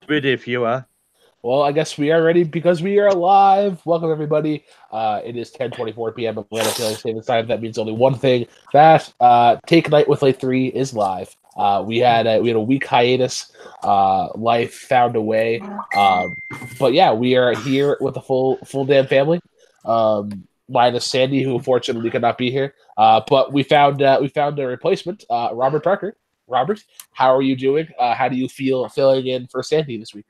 Ready if you are. Well, I guess we are ready because we are live. Welcome, everybody. It is 10:24 p.m. Atlanta Standard Time. That means only one thing: that Take Night with Light 3 is live. We had a week hiatus. Life found a way. But yeah, we are here with the full damn family. Minus Sandy, who unfortunately could not be here. But we found a replacement, Robert Parker. Robert, how are you doing? How do you feel filling in for Sandy this week?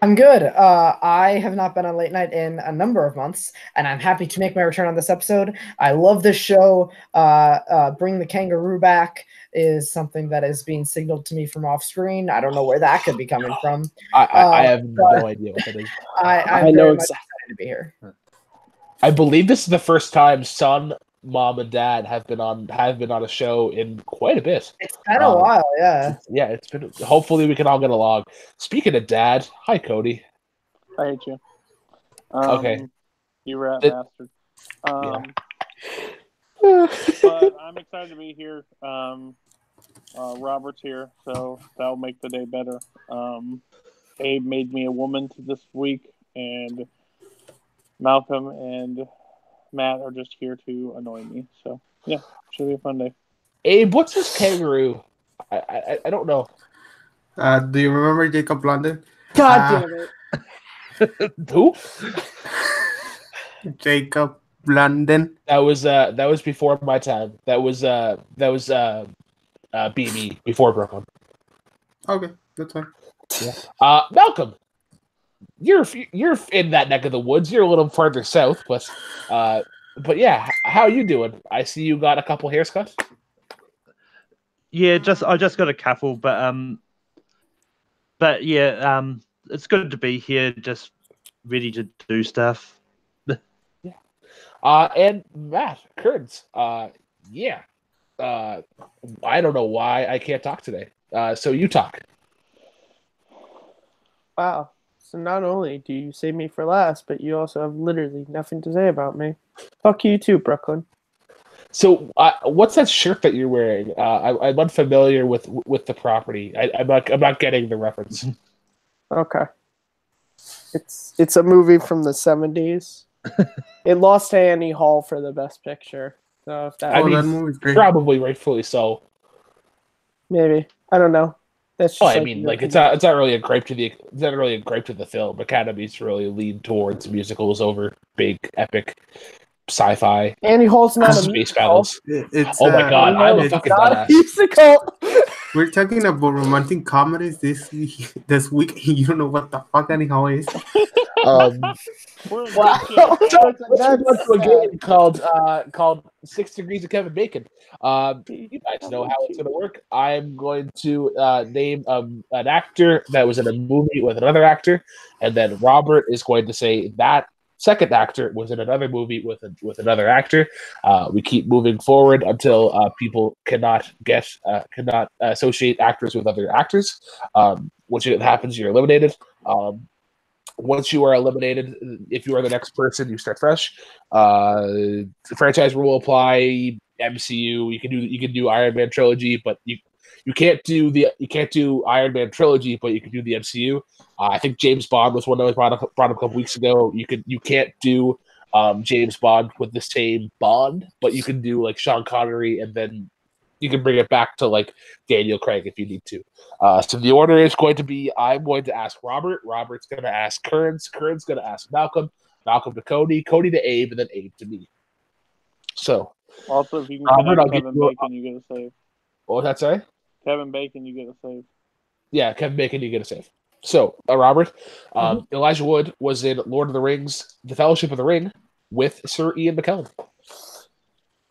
I'm good. I have not been on late night in a number of months, and I'm happy to make my return on this episode. I love this show. Bring the kangaroo back is something that is being signaled to me from off screen. I don't know where that could be coming from. I have no idea what that is. I'm very much excited to be here. I believe this is the first time son, mom, and dad have been on a show in quite a bit. It's been a while, yeah. Yeah, it's been. Hopefully, we can all get along. Speaking of dad, hi Cody. I hate you. Okay. You rat bastard. Yeah. But I'm excited to be here. Robert's here, so that'll make the day better. Abe made me a woman this week, and Malcolm and Matt are just here to annoy me. So yeah, should be a fun day. Abe, what's this kangaroo? I don't know. Do you remember Jacob London? God damn it! Who? Jacob London. That was before my time. That was BB before Brooklyn. Okay, that's fine. Yeah. Malcolm, you're in that neck of the woods. You're a little further south, but yeah, how are you doing? I see you got a couple hairs cut. Yeah, I just got a couple, but yeah, it's good to be here, just ready to do stuff. Yeah. And Matt Kearns. Yeah. I don't know why I can't talk today. So you talk. Wow. So not only do you save me for last, but you also have literally nothing to say about me. Fuck you too, Brooklyn. So what's that shirt that you're wearing? I'm unfamiliar with the property. I'm not getting the reference. Okay. It's a movie from the 70s. It lost to Annie Hall for the best picture. So if that that movie's great. Probably rightfully so. Maybe. I don't know. That's just I mean, like it's not really a gripe to the film. Academy's really lean towards musicals over big epic sci-fi. Annie Hall's not a space musical. battles. It's, Oh my god, I'm a It's fucking not a dumbass. musical. We're talking about romantic comedies this week. You don't know what the fuck Annie Hall is. We're in Wow. good shape. Let's move on to a game called 6 Degrees of Kevin Bacon. You guys know how it's going to work. I'm going to name an actor that was in a movie with another actor, and then Robert is going to say that second actor was in another movie with another actor. We keep moving forward until people cannot associate actors with other actors. Once it happens, you're eliminated. Once you are eliminated, if you are the next person, you start fresh. The franchise rule apply. MCU, you can do Iron Man trilogy, but you can't do Iron Man trilogy, but you can do the MCU. I think James Bond was one that was brought up a couple weeks ago. You can't do James Bond with the same Bond, but you can do like Sean Connery, and then you can bring it back to like Daniel Craig if you need to. So the order is going to be: I'm going to ask Robert. Robert's going to ask Kearns. Kearns going to ask Malcolm. Malcolm to Cody. Cody to Abe, and then Abe to me. So. Also, if you can Robert, connect I'll Kevin Bacon, you get a save. What was that say? Kevin Bacon, you get a save. Yeah, Kevin Bacon, you get a save. So, Robert, Elijah Wood was in Lord of the Rings, The Fellowship of the Ring, with Sir Ian McKellen.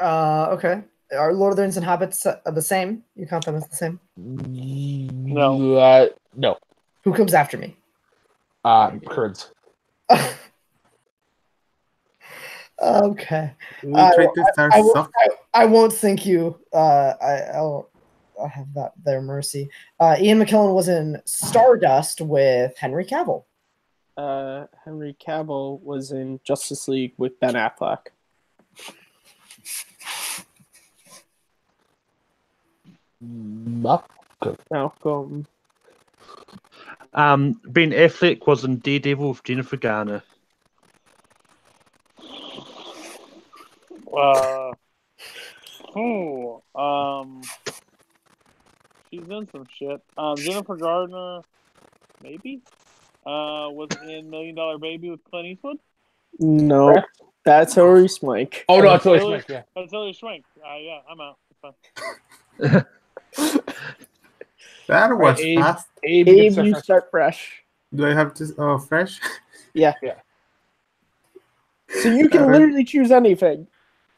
Okay. Are Lord of the Rings and Hobbits the same? You count them as the same? No. No. Who comes after me? Kearns. Okay. I won't thank you. I'll have that their mercy. Ian McKellen was in Stardust with Henry Cavill. Henry Cavill was in Justice League with Ben Affleck. Malcolm. Malcolm. Ben Affleck was in Daredevil with Jennifer Garner. She's in some shit. Jennifer Gardner, maybe, was in $1 Million Baby with Clint Eastwood. No, Correct. that's Hilary Swank. Oh no, it's Hilary Hilary- Swank. Yeah. That's Hilary Swank. Yeah, I'm out. It's fine. That was Right, Abe. fast. Abe, Abe, you start fresh. Do I have to? Oh, fresh. Yeah. Yeah. So you can literally choose anything.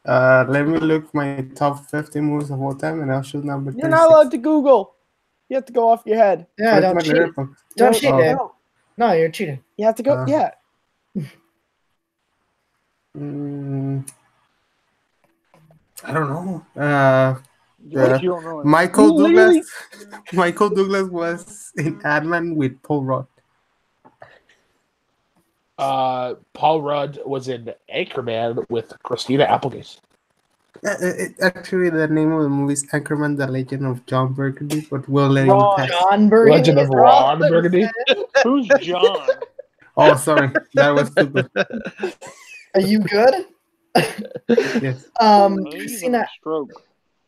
Let me look my top 50 movies of all time, and I'll choose number 36. You're not allowed to Google. You have to go off your head. Yeah, Where's don't my cheat. lyrical? Don't No, cheat, oh. Dave. No, No, you're cheating. you have to go. Yeah. I don't know. What, you don't know? Michael You literally- Douglas. Michael Douglas was in Ant-Man with Paul Rudd. Paul Rudd was in Anchorman with Christina Applegate. Actually, the name of the movie is Anchorman: The Legend of John Burgundy, but we'll let him Ron, pass. John Burgundy. Legend of Ron Burgundy. Who's John? Oh, sorry, that was stupid. Are you good? Yes. I think he's in Christina, a stroke.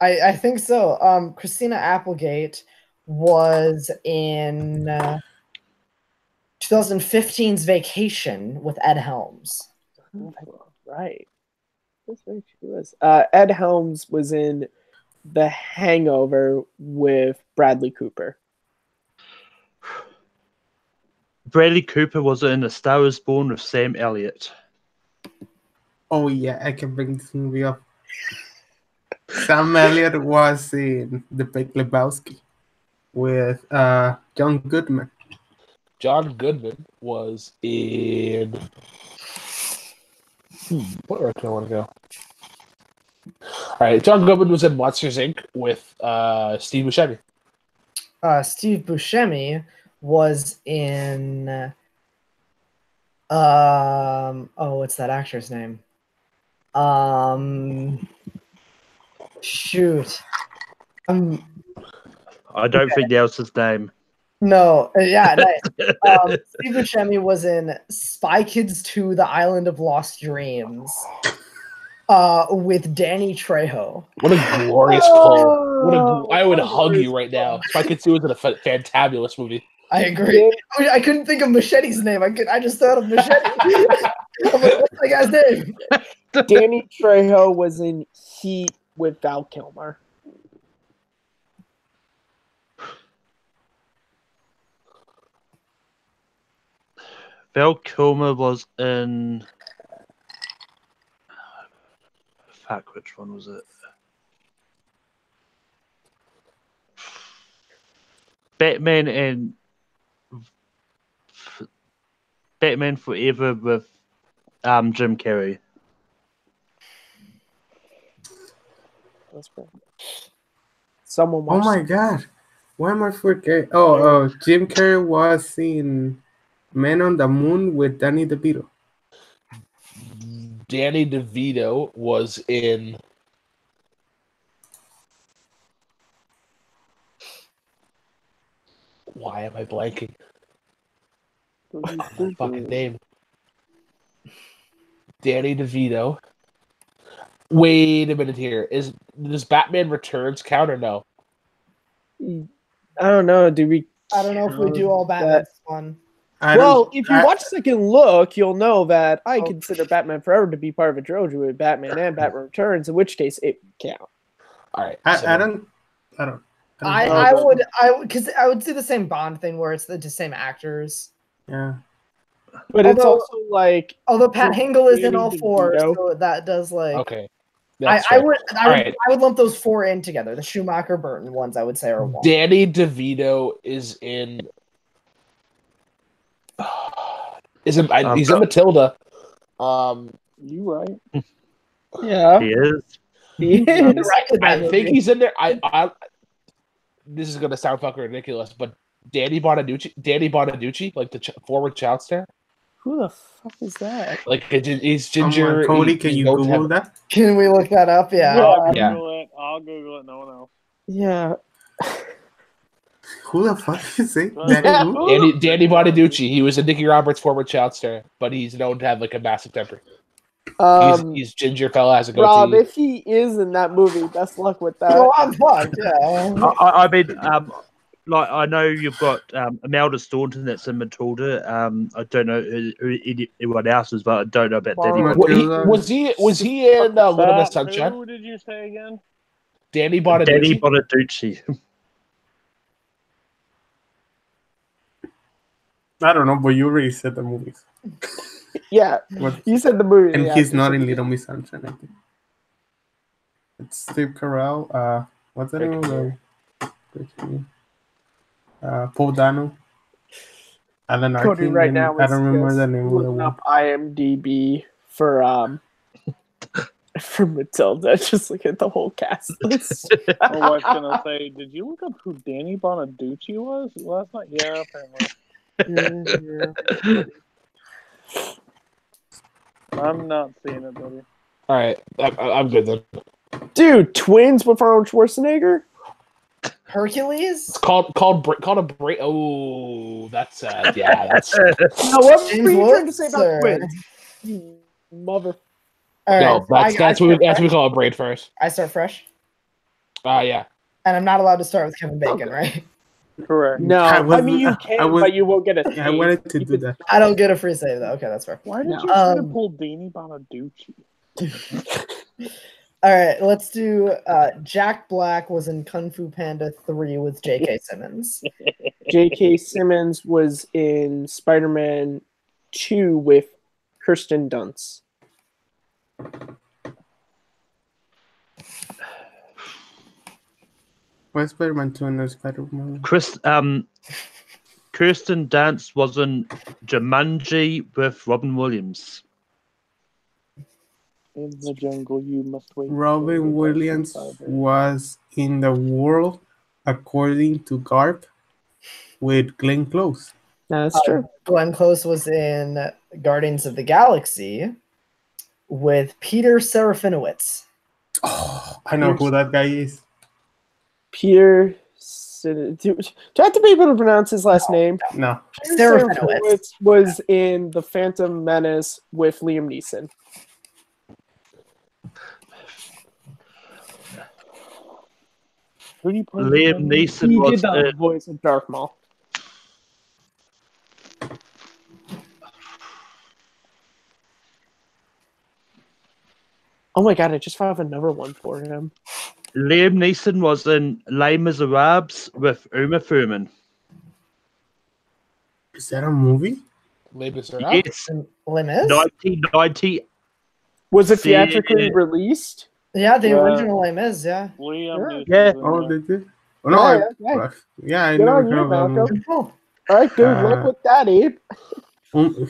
I think so. Christina Applegate was in 2015's Vacation with Ed Helms. Right. That's very true. Ed Helms was in The Hangover with Bradley Cooper. Bradley Cooper was in A Star Is Born with Sam Elliott. Oh yeah, I can bring this movie up. Sam Elliott was in The Big Lebowski with John Goodman. John Goodman was in. What direction I want to go? All right, John Goodman was in Monsters Inc. with Steve Buscemi. Steve Buscemi was in. What's that actor's name? Shoot. I don't think that was his name. No, yeah, nice. Steve Buscemi was in Spy Kids 2: The Island of Lost Dreams with Danny Trejo. What a glorious pull! I would hug you right now. Spy Kids 2 was a fantabulous movie. I agree. I couldn't think of Machete's name. I just thought of Machete. I'm like, what's that guy's name? Danny Trejo was in Heat with Val Kilmer. Val Kilmer was in. Fuck, which one was it? Batman and Batman Forever with Jim Carrey. That's great. Someone Oh watched my god, why am I forgetting? Oh, Jim Carrey was in Man on the Moon with Danny DeVito. Danny DeVito was in. Why am I blanking? That fucking name. Danny DeVito. Wait a minute here. Does Batman Returns count or no? I don't know. Do we? I don't know if we do all Batman's one. Well, if you watch Second Look, you'll know that I consider Batman Forever to be part of a trilogy with Batman and Batman Returns, in which case it would count. All right. I don't. I would because I would see the same Bond thing where it's the same actors. Yeah. But it's also like although Pat Hingle is in all Danny four, DeVito. so that does like Okay. I would lump those four in together. The Schumacher Burton ones I would say are one. Danny DeVito is in. He's in Matilda. You right? Yeah, He is. he is. I think he's in there. I this is gonna sound fucking ridiculous, but Danny Bonaducci, like the former child star. Who the fuck is that? Like he's ginger. Cody, can you Google that? Can we look that up? Yeah. I'll Yeah. Google it. I'll Google it. No one else. Yeah. Who the fuck is it? Yeah. Danny who? Danny Bonaducci. He was a Nicky Roberts' former child star, but he's known to have like a massive temper. He's ginger fella, has a goatee. Rob, if he is in that movie, best luck with that. Oh, I'm fucked. Yeah. I mean, like I know you've got Imelda Staunton that's in Matilda. I don't know who anyone else is, but I don't know about Danny. Matilda. Was he in Little Miss Sunshine? Who did you say again? Danny Bonaducci. Danny Bonaducci. I don't know, but you already said the movies. Yeah, What? you said the movie. And yeah, he's not in Little Miss Sunshine, I think. It's Steve Carell. What's the name of the Paul Dano. Alan Cody Arkin. right now. I don't remember the name of the looking one. up IMDb for for Matilda. Just look at the whole cast list. Oh, I was gonna say, did you look up who Danny Bonaducci was last night? Yeah, apparently. I'm not seeing it, buddy. All right, I'm good then. Dude, twins with Arnold Schwarzenegger. Hercules? It's called a break. Oh, that's sad. Yeah, that's No, what James were you trying to Woods, say about or- twins? You mother. All right, no. so That's what we call a braid first. I start fresh, Yeah. and I'm not allowed to start with Kevin Bacon, right? Correct. No, I mean you can, was- but you won't get a. I wanted to do that. I don't get a free save though. Okay, that's fair. Why did No. you try to pull Danny Bonaducci? All right, let's do. Jack Black was in Kung Fu Panda 3 with J.K. Simmons. J.K. Simmons was in Spider-Man 2 with Kirsten Dunst. Why Spider-Man 2 and no Spider-Man? Kirsten Dunst was in Jumanji with Robin Williams. In the jungle, you must wait. Robin Williams was in The World According to Garp with Glenn Close. That's true. Glenn Close was in Guardians of the Galaxy with Peter Serafinowicz. Oh, I know who that guy is. Peter. Do I have to be able to pronounce his last name? No. Peter Serafinowicz. Serafinowicz was in The Phantom Menace with Liam Neeson. Who do you play? Liam Neeson He was did the in voice of Darth Maul. Oh my god, I just found another one for him. Liam Neeson was in Les Miserables with Uma Thurman. Is that a movie? Labels are up. Yes, Limes? 1990. Was it See, theatrically released? Yeah, the Yeah. original Limes, yeah. Liam Neeson. Yeah. Oh, did they? Oh, no, Yeah, yeah, I Good never on heard you, of that Malcolm. movie. Oh, All right, good luck with that, Abe.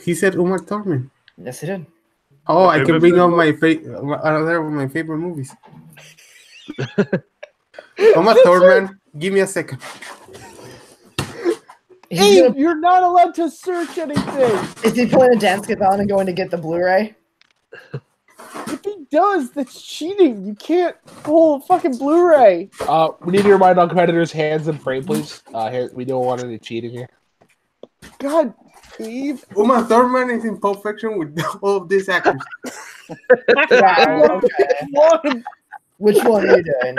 He said Uma Thurman. yes, he did. Oh, I can Uma bring up Thurman. another of my favorite movies. Uma Thurman, give me a second. He's Abe, gonna, you're not allowed to search anything. is he pulling a dance on and going to get the Blu-ray? If he does, that's cheating. You can't pull a fucking Blu-ray. We need to remind all competitors hands in frame, please. Here, we don't want any cheating here. God, Abe. Uma Thurman is in Pulp Fiction with all of these actors. Wow, okay. One. Which one are you doing?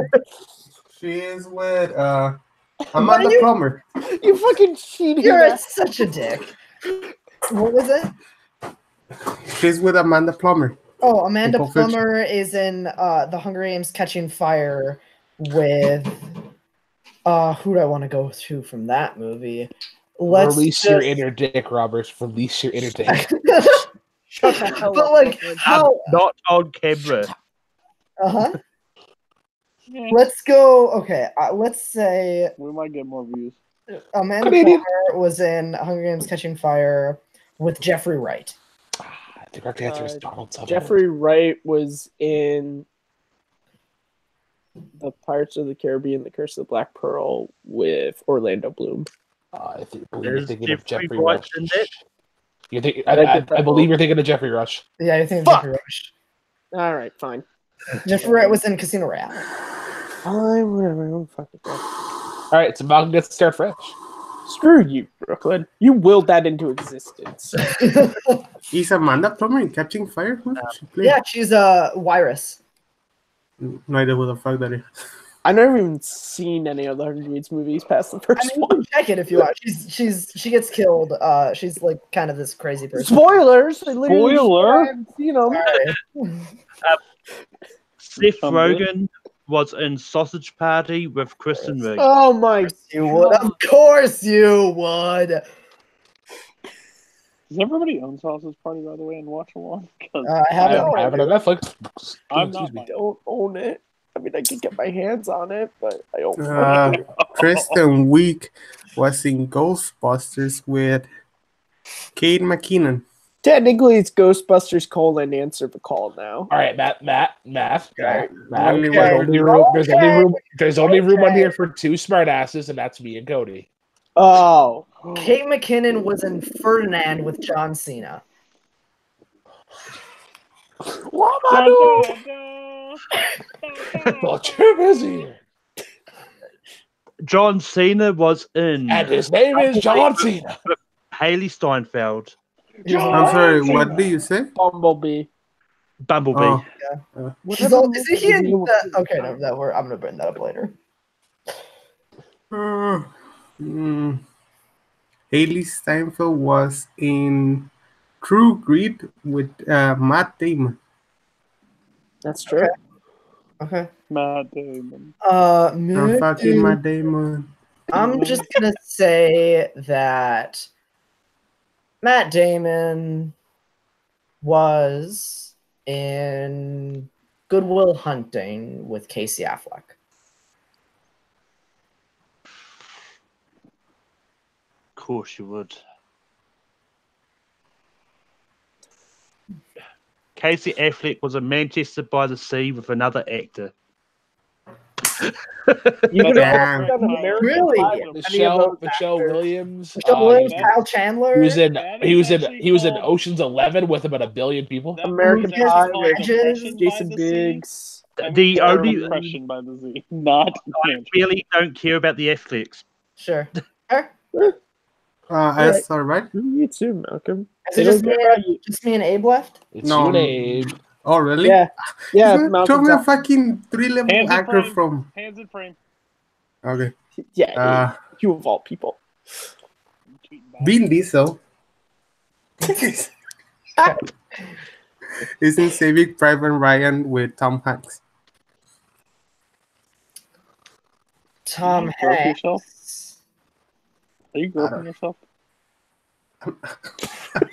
She is with Amanda Plummer. You fucking cheating. You're such a dick. What was it? She's with Amanda Plummer. Oh, Amanda Pulp Fiction. Plummer is in The Hunger Games Catching Fire with who do I want to go to from that movie? Release your inner dick, Roberts. Release your inner dick. Shut the hell But up. like how Not on camera. uh-huh. Let's go. Okay, let's say We might get more views. Amanda Comedian. Plummer was in Hunger Games Catching Fire with Jeffrey Wright. The correct answer is Donald Sutherland. Jeffrey Wright was in the Pirates of the Caribbean: The Curse of the Black Pearl with Orlando Bloom. I believe you're Is thinking of Jeffrey Jeffrey Wright Rush. in it? You think, I get that I believe you're thinking of Jeffrey Rush. Yeah, I think Fuck! Jeffrey Rush. All right, fine. Jeffrey Wright was in Casino Royale. Fine, whatever. I don't fucking care. All All right, so Malcolm gets to start fresh. Screw you, Brooklyn. You willed that into existence. Is Amanda Plummer in Catching Fire? She played? Yeah, she's a Wirus. No idea who the fuck that is. I've never even seen any of the Hunger Games movies past the I first mean, you one. can check it if you want. She gets killed. She's like kind of this crazy person. Spoilers! They literally Spoiler? I haven't seen them. Seth Some Rogen was in Sausage Party with Kristen Wiig. Oh my You would, of course, you would. Does everybody own Sausage Party, by the way, and watch along? Because I have it. No, I have it on Netflix. I'm Excuse not me. buying Don't own it. I mean, I can get my hands on it, but I don't. Kristen Wiig was in Ghostbusters with Kate McKinnon. Technically, it's Ghostbusters: Answer the Call now. All right, Matt. Only There's only room on here for two smartasses, and that's me and Cody. Oh, Kate McKinnon was in Ferdinand with John Cena. Well, Chip is here, John Cena was in and his name is John Cena. Haley Steinfeld, I'm sorry, what do you say? Bumblebee. Bumblebee. Oh. She's all, isn't he in the, okay, no, I'm gonna bring that up later. Haley Steinfeld was in True Grit with Matt Damon. That's true. Okay. Matt Damon. I'm fucking Matt Damon. I'm just gonna say that Matt Damon was in Good Will Hunting with Casey Affleck. Of course you would. Casey Affleck was in Manchester by the Sea with another actor. You could Damn. have done American Really? Pie with any of those Michelle actors. Williams. Michelle Williams, he Kyle Chandler. was in That he is was in actually he was in called- Ocean's 11 with about 1 billion people. That American movie's actually Pie called with Depression by Jason the Sea. Biggs. The Or only Depression by the Sea, not Manchester. really don't care about the Afflecks. Sure. Sure. That's all right. You too, Malcolm. Is They it don't just care me, about you. just me and Abe left? It's No. your name. Oh, really? Yeah, yeah. Show Malcolm's me a up. fucking 3-level Hands in actor frame. from. Hands in frame. Okay. Yeah, you of all people. Vin Diesel. He's in Saving Private Ryan with Tom Hanks. Tom Are you Hanks. Are you groping yourself? Are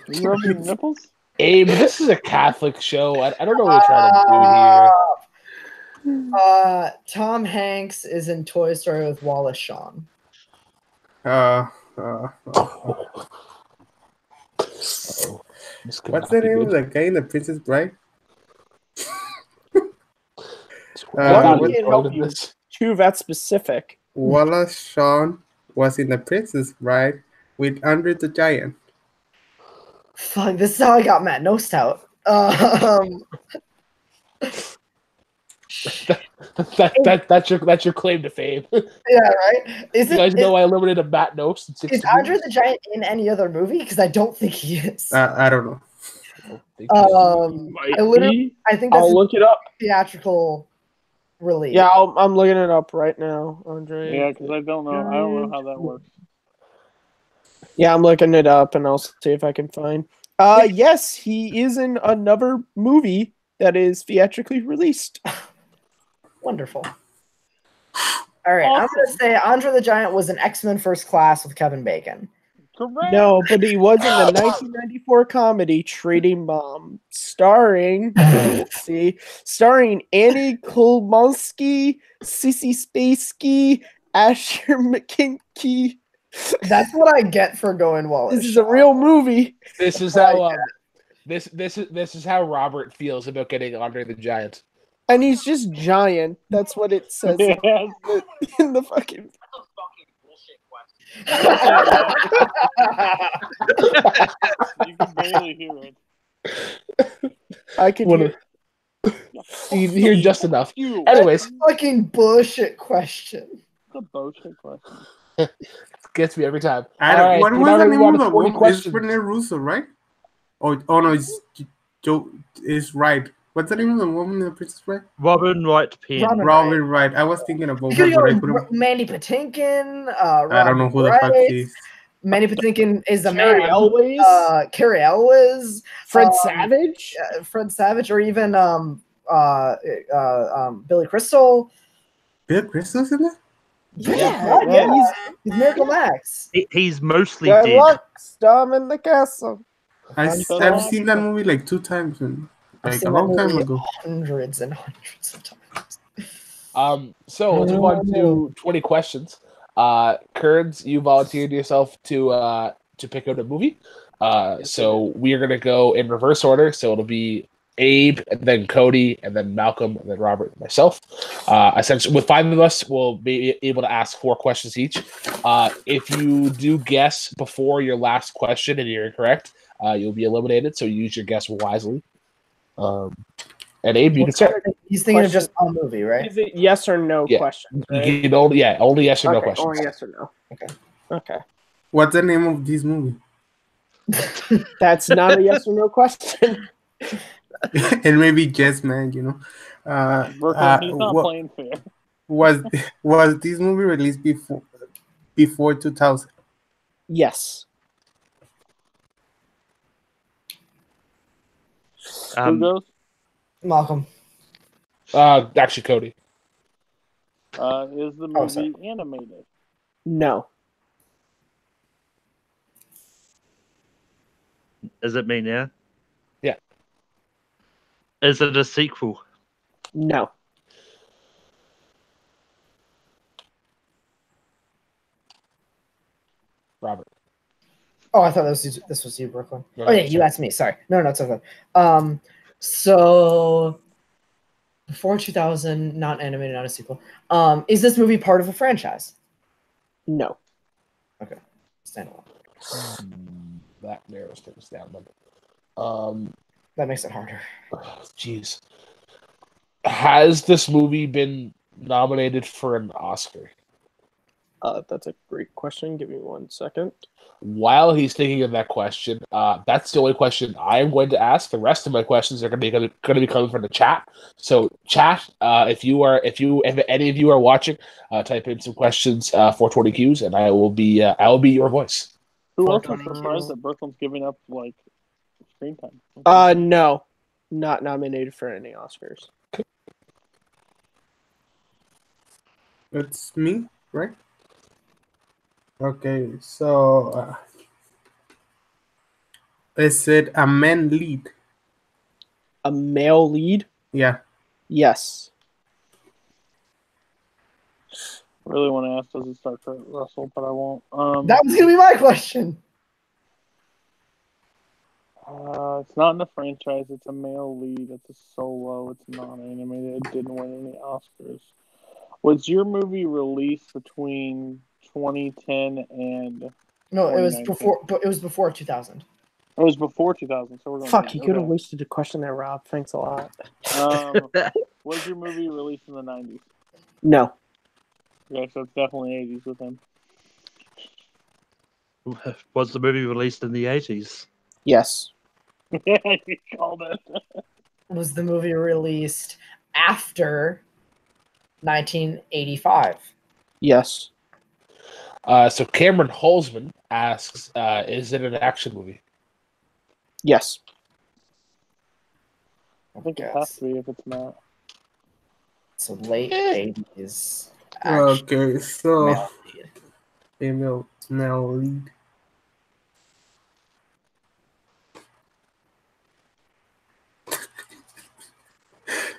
you rubbing your nipples? Abe, this is a Catholic show. I don't know what you're trying to do here. Tom Hanks is in Toy Story with Wallace Shawn. This could What's not the be name of good. the guy in The Princess Bride? I thought What he can't was help part of you? this. Too that specific. Wallace Shawn was in The Princess Bride with Andre the Giant. Fuck, this is how I got Matt Nost out. That's your claim to fame. You Yeah, right? guys know I eliminated Matt Nost in 6 Is Andre the Giant in any other movie? Because I don't think he is. I don't know. I think that's I'll a look it up. theatrical release. Yeah, I'm looking it up right now, Andre. Yeah, because I don't know. I don't know how that works. Yeah, I'm looking it up, and I'll see if I can find. Yes, he is in another movie that is theatrically released. Wonderful. All right, I'm going to say Andre the Giant was in X-Men First Class with Kevin Bacon. Correct. No, but he was in the 1994 comedy Trading Bomb, starring Annie Kolmonsky, Sissy Spacey, Asher McKinney. That's what I get for going Wallace. This is a real movie. This is how this is how Robert feels about getting Andre the Giant. And he's just giant. That's what it says Yes. in the fucking. You can barely hear it. I can hear. You hear just enough. You. Anyways, Fucking bullshit question. The bullshit question. Gets me every time. I All don't, right, what we're was now the gonna name move on of to the 20 woman? It's questions. Renee Russo, right? Oh no, it's Joe. Is right. What's the name of the woman in the Princess Bride? Robin Wright Penn. Robin Robin Wright. I was thinking about You her, could but I go couldn't. Mandy Patinkin. I don't know who the fuck she is. Mandy Patinkin is a Carrie man. Elways, Carrie Elways, Fred Savage. Fred Savage, or even Billy Crystal. Bill Crystal's in there? Yeah, he's Miracle Max. He's mostly Good dead. luck, storm in the castle. I've seen that movie like 2 times, and I've like seen a that long time movie ago. hundreds and hundreds of times. So let's move on to 20 questions. Kurds, you volunteered yourself to pick out a movie. So we are gonna go in reverse order. So it'll be Abe, and then Cody, and then Malcolm, and then Robert, and myself. Essentially, with 5 of us, we'll be able to ask 4 questions each. If you do guess before your last question and you're incorrect, you'll be eliminated. So use your guess wisely. And Abe, you can start. He's thinking of Question. just a movie, right? Is it yes or no Yeah. questions? You Right? can only yes or no Okay, questions. only yes or no. Okay. What's the name of this movie? That's not a yes or no question. And maybe Jess, man, you know. Brooklyn, he's not what, playing fair. was this movie released before 2000? Yes. Who goes? Malcolm. Actually, Cody. Is the movie animated? No. Is it me now? Yeah. Is it a sequel? No. Robert. Oh, I thought this was you, Brooklyn. No, Oh yeah, sorry. you asked me. Sorry. No, it's okay. So before 2000, not animated, not a sequel. Is this movie part of a franchise? No. Okay. Standalone. That narrows things down. That makes it harder. Jeez. Has this movie been nominated for an Oscar? That's a great question. Give me 1 second. While he's thinking of that question, that's the only question I'm going to ask. The rest of my questions are going to be coming from the chat. So, chat, if any of you are watching, type in some questions for 20 Qs, and I will be your voice. Who else is 420 surprised Qs. that Brooklyn's giving up like screen time? No. Not nominated for any Oscars. It's me, right? Okay, so is it a man lead? A male lead? Yeah. Yes. Really want to ask, does it start Kurt Russell? But I won't. That was gonna be my question. It's not in the franchise. It's a male lead. It's a solo. It's non-animated. It didn't win any Oscars. Was your movie released between 2010 and? No, it was 2019? before. But it was before 2000. It was before 2000. So we're going. Fuck, you could have wasted the question there, Rob. Thanks a lot. Was your movie released in the 90s? No. Yeah, so it's definitely 80s with him. Was the movie released in the 80s? Yes. Yeah, you called it. Was the movie released after 1985? Yes. So Cameron Holzman asks, is it an action movie? Yes. I think it has to be if it's not. So late 80s. Okay, so Male lead. female male lead.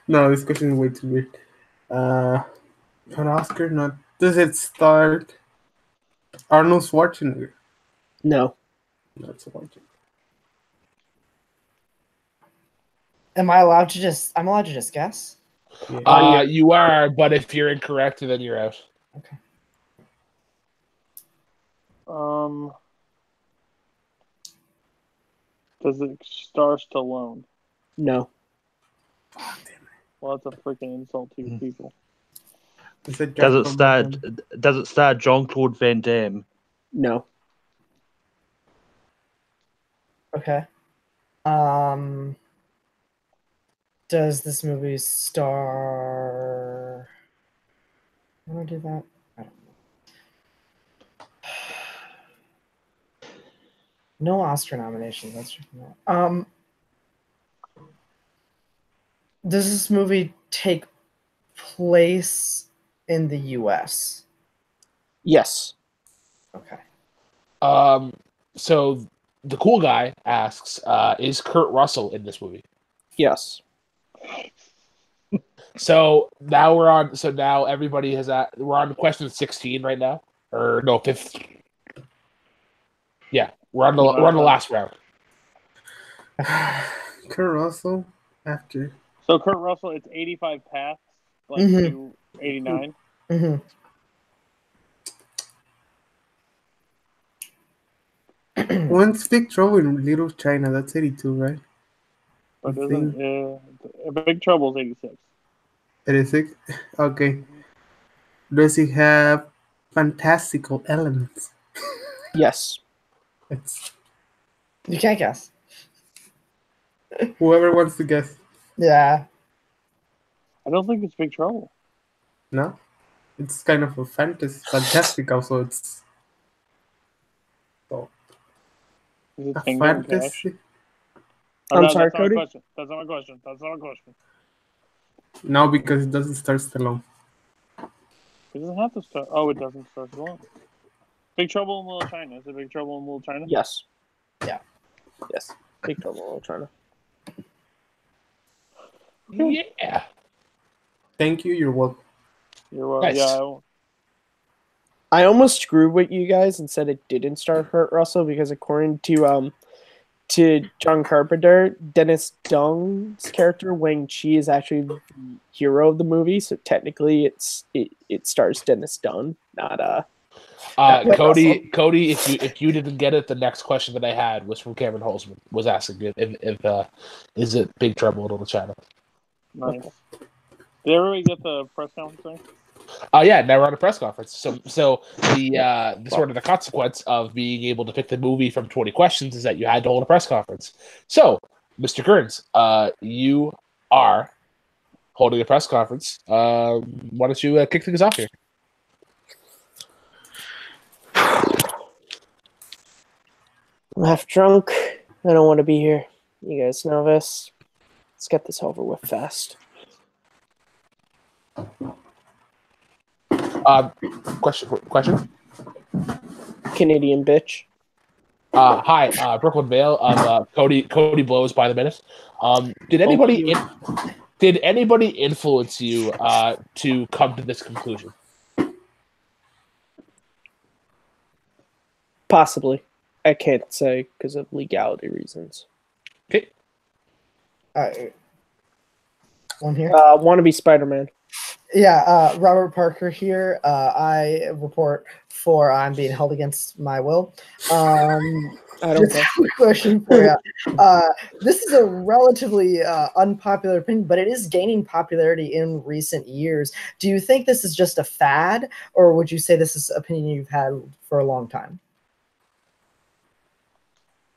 No, this question is way too weird. An Oscar? Not. Does it start Arnold Schwarzenegger? No. Not Schwarzenegger. Am I allowed to just? I'm allowed to just guess. Yeah. You are, but if you're incorrect, then you're out. Okay. Does it star Stallone? No. Well, that's a freaking insult to you people. Is it Does it Jean-Claude Van star? Does it star Jean-Claude Van Damme? No. Okay. Does this movie star? I want to do that. I don't know. No Oscar nominations. That's just not. Does this movie take place in the U.S.? Yes. Okay. So the cool guy asks, is Kurt Russell in this movie? Yes. So now we're on. So now everybody has. We're on question 16 right now, or no, 15. Yeah, we're on the last round. Kurt Russell after. So Kurt Russell, it's 85 paths, like Mhm. to 89. Mm-hmm. When's Big Trouble in Little China? That's 82, right? But I isn't Big Trouble's 86? 86? Okay. Does he have fantastical elements? Yes. It's You can't guess. whoever wants to guess. Yeah. I don't think it's Big Trouble. No? It's kind of a fantastical, so it's Is it a Tango and Cash? fantasy. Oh, I'm no, sorry, that's not Cody? a question. That's not a question. That's not a question. No, because it doesn't start Stallone. It doesn't have to start. Oh, it doesn't start alone. Big Trouble in Little China. Is it Big Trouble in Little China? Yes. Yeah. Yes. Big Trouble in Little China. Yeah. Thank you, you're welcome. You're right. Nice. Yeah. I almost screwed with you guys and said it didn't star Kurt Russell because according to John Carpenter, Dennis Dung's character Wang Chi is actually the hero of the movie, so technically it stars Dennis Dung, not Cody, if you didn't get it, the next question that I had was from Cameron Holzman. Was asking if is it Big Trouble in Little China? Nice. Did everybody get the press conference thing? Yeah, now we're on a press conference. So the sort of the consequence of being able to pick the movie from 20 questions is that you had to hold a press conference. So, Mr. Kearns, you are holding a press conference. Why don't you kick things off here? I'm half drunk. I don't want to be here. You guys know this. Let's get this over with fast. Question? Canadian bitch. Hi, Brooklyn Vale. Cody blows by the minute. Did anybody influence you to come to this conclusion? Possibly. I can't say because of legality reasons. Okay. One here. Wannabe Spider-Man. Yeah, Robert Parker here. I report for I'm being held against my will. I don't Just care. have a question for you. This is a relatively unpopular opinion, but it is gaining popularity in recent years. Do you think this is just a fad, or would you say this is an opinion you've had for a long time?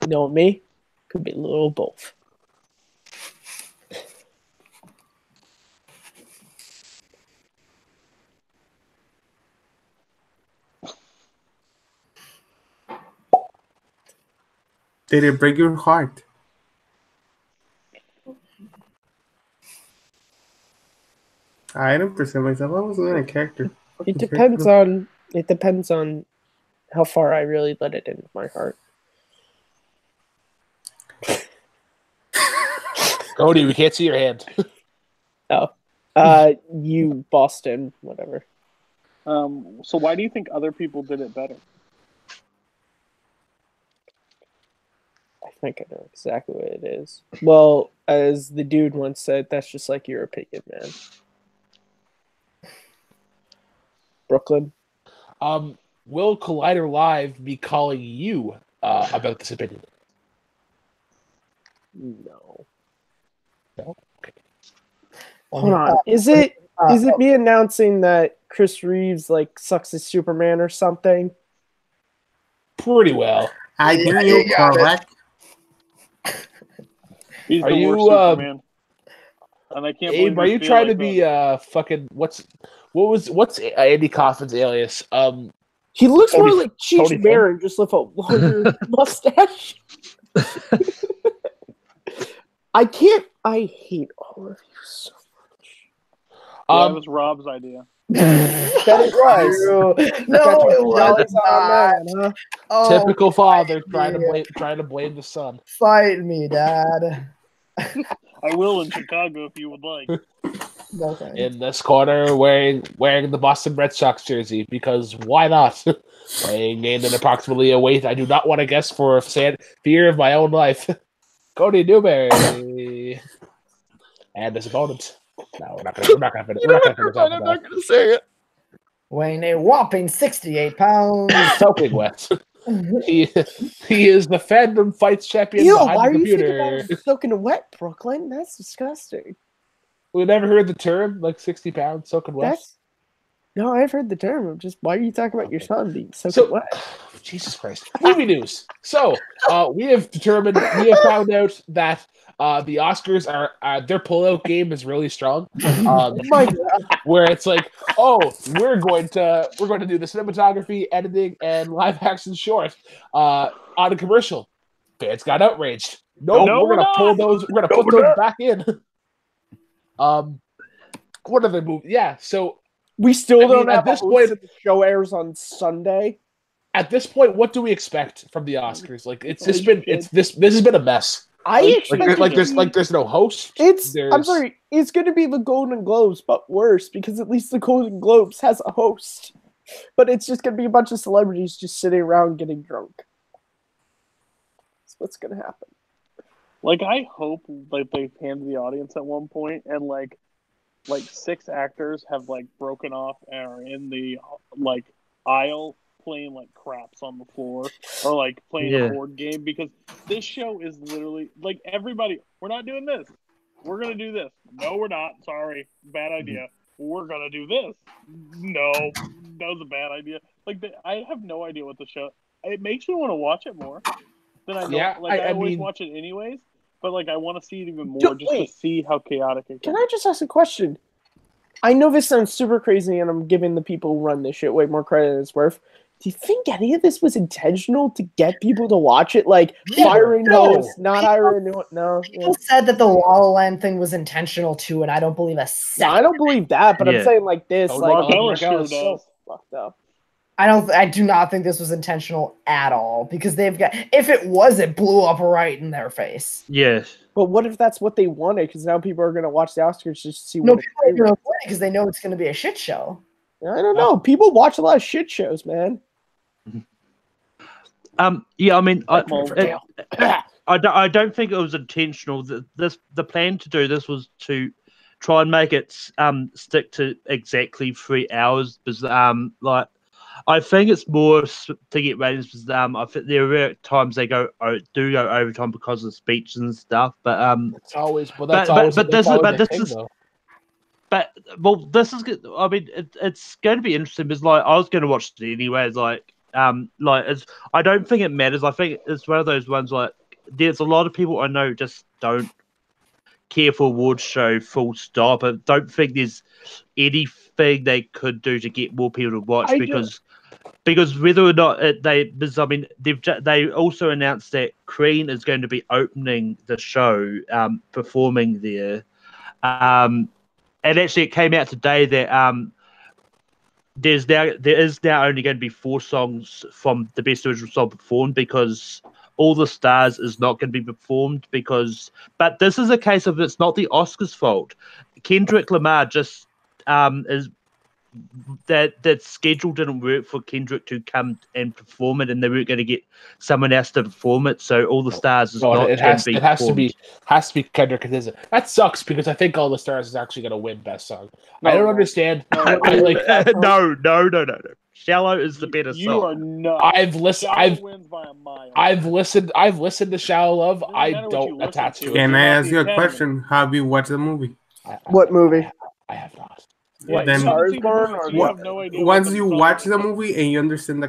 You know me? Could be a little both. Did it break your heart? I don't present myself. I was doing a character. It depends on how far I really let it into my heart. Cody, we can't see your hand. You Boston, whatever. So why do you think other people did it better? I think I know exactly what it is. Well, as the dude once said, that's just like your opinion, man. Brooklyn. Will Collider Live be calling you about this opinion? No. No? Okay. Hold on. Is it Is it me announcing that Chris Reeves like sucks as Superman or something? Pretty well. I think you're correct. He's Are the you, worst Superman. And I can't Abe, believe are we you feel trying like to be that. fucking what's Andy Kaufman's alias? He looks Tony- more like Cheech Tony Finn? Marin, just with a longer mustache. I hate all of you so That was Rob's idea. that it was. No, it was not. On that, huh? Oh, Typical father fight me. trying to blame the son. Fight me, Dad. I will in Chicago if you would like. Okay. In this corner, wearing the Boston Red Sox jersey because why not? Weighing in at approximately a weight I do not want to guess for fear of my own life. Cody Newberry and his opponent. No, we're not gonna finish I'm not gonna say it. Weighing a whopping 68 pounds. Soaking wet. He is the fandom fights champion Ew, behind why the are you computer. thinking about soaking wet, Brooklyn? That's disgusting. We never heard the term like 60 pounds soaking wet. No, I've heard the term. I'm just, why are you talking about your son being soaking wet? Jesus Christ. Movie news. So, we have found out that the Oscars are their pullout game is really strong. Where it's like, oh, we're going to do the cinematography, editing, and live action short on a commercial. Fans got outraged. No, we're gonna pull those. We're gonna put those back in. What other movie? Yeah. So we still don't have at this a host point. and the show airs on Sunday. At this point, what do we expect from the Oscars? Like this has been a mess. There's no host. I'm sorry, it's gonna be the Golden Globes, but worse because at least the Golden Globes has a host. But it's just gonna be a bunch of celebrities just sitting around getting drunk. That's what's gonna happen. Like I hope like they pan to the audience at one point and like 6 actors have like broken off and are in the like aisle playing like craps on the floor or like playing a board game because this show is literally like everybody. We're not doing this. We're gonna do this. No, we're not. Sorry, bad idea. We're gonna do this. No, that was a bad idea. Like I have no idea what the show. It makes me want to watch it more than I know. Yeah, I always watch it anyways. But like I want to see it even more to see how chaotic it can I just ask a question? I know this sounds super crazy and I'm giving the people who run this shit way more credit than it's worth. Do you think any of this was intentional to get people to watch it? Like firing hosts, not hiring no. People said that the La La Land thing was intentional too, and I don't believe a second. No, I don't believe that, but I'm saying like this, Mark sure so fucked up. I do not think this was intentional at all because if it was, it blew up right in their face. Yes. But what if that's what they wanted? Because now people are going to watch the Oscars just to see what. No, people are going to avoid it because they know it's going to be a shit show. I don't know. People watch a lot of shit shows, man. Yeah, I mean, I don't think it was intentional. The plan to do this was to try and make it stick to exactly 3 hours. Because I think it's more to get ratings. Because I think there are times they go overtime because of speeches and stuff. But it's always. This is good. I mean, it's going to be interesting because I was going to watch it anyways. I don't think it matters. I think it's one of those ones there's a lot of people I know just don't care for awards show full stop. I don't think there's anything they could do to get more people to watch because whether or not they also announced that Queen is going to be opening the show, performing there. And actually, it came out today that there is now only going to be 4 songs from the Best Original Song performed because All the Stars is not going to be performed but this is a case of it's not the Oscars' fault. Kendrick Lamar just is that schedule didn't work for Kendrick to come and perform it, and they weren't going to get someone else to perform it. So All the Stars is not. It has to be Kendrick. That sucks because I think All the Stars is actually going to win Best Song. I don't understand. No. Shallow is the better song. You are not. I've listened. I've listened to Shallow Love. I don't attach to it. Can I ask you a question? Have you watched the movie? What movie? I have not. What, Then- Stars you Born have or you have no idea. Once what you song watch is. the movie and you understand the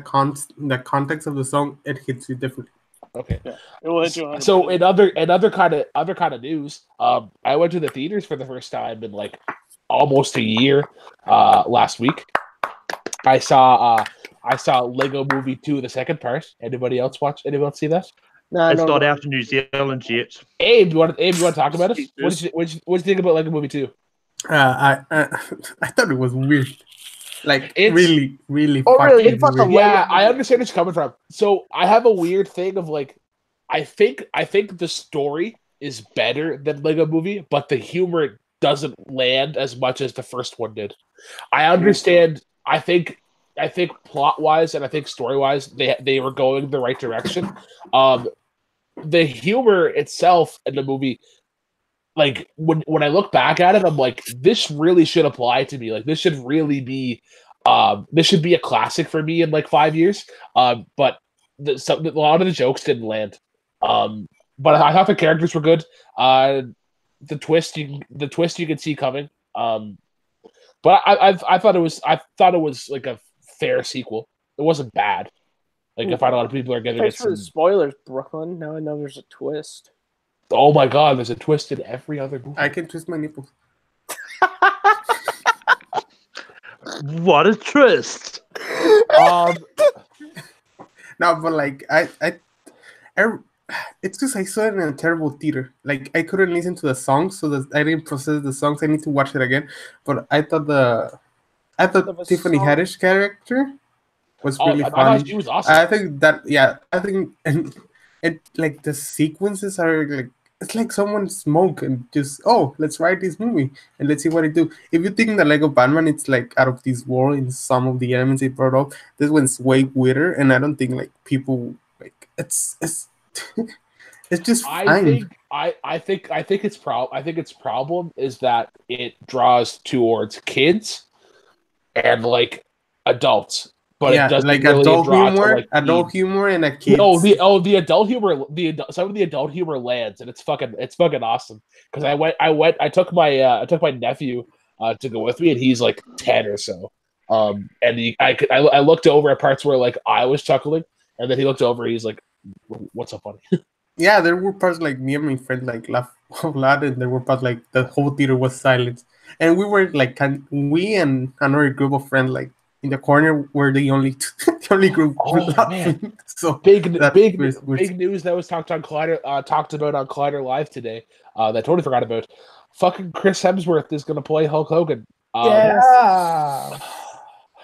context of the song, it hits you differently. Okay. Yeah, it will hit you 100%. So in other kind of news, I went to the theaters for the first time in like almost a year. Last week, I saw Lego Movie 2, the second part. Anybody else watch? Anyone else see that? No, It's no, not no. out in New Zealand yet. Abe, you want to talk about it? Jesus. What did you think about Lego Movie 2? I thought it was weird, like It's- really, really. Oh, really? fucking It's not the weird. Lego Yeah, I movie. understand where you're coming from. So I have a weird thing of like, I think the story is better than Lego Movie, but the humor doesn't land as much as the first one did. I understand. I think plot wise and I think story wise, they were going the right direction. The humor itself in the movie, like when I look back at it, I'm like, this really should apply to me. Like this should really be, this should be a classic for me in like 5 years. But a lot of the jokes didn't land. But I thought the characters were good. The twist you could see coming. But I thought it was like a fair sequel. It wasn't bad. Like I find a lot of people are giving it Thanks for some. the spoilers, Brooklyn. Now I know there's a twist. Oh my god, there's a twist in every other movie. I can twist my nipples. What a twist! No, but like it's because I saw it in a terrible theater. Like I couldn't listen to the songs, so that I didn't process the songs. I need to watch it again. But I thought Of a Tiffany song. Haddish character was really I funny. thought she was awesome. I think that I think and it like the sequences are like it's like someone smoke and just let's write this movie and let's see what it do. If you think the Lego Batman it's like out of this world in some of the elements it brought up, this one's way weirder and I don't think like people like it's it's just fine. I think its problem is that it draws towards kids and like adults, but it doesn't like really adult draw humor, to like adult teens. humor and a kid. The adult humor, some of the adult humor lands, and it's fucking awesome. Because I took my nephew to go with me, and he's like 10 or so. And I looked over at parts where like I was chuckling, and then he looked over, he's like, "What's so funny?" Yeah, there were parts like me and my friend like laughed a lot, and there were parts like the whole theater was silent, and we were like, we and another group of friends like in the corner were the only the only group laughing. So big news that was talked about on Collider Live today. That I totally forgot about. Fucking Chris Hemsworth is gonna play Hulk Hogan. Yeah.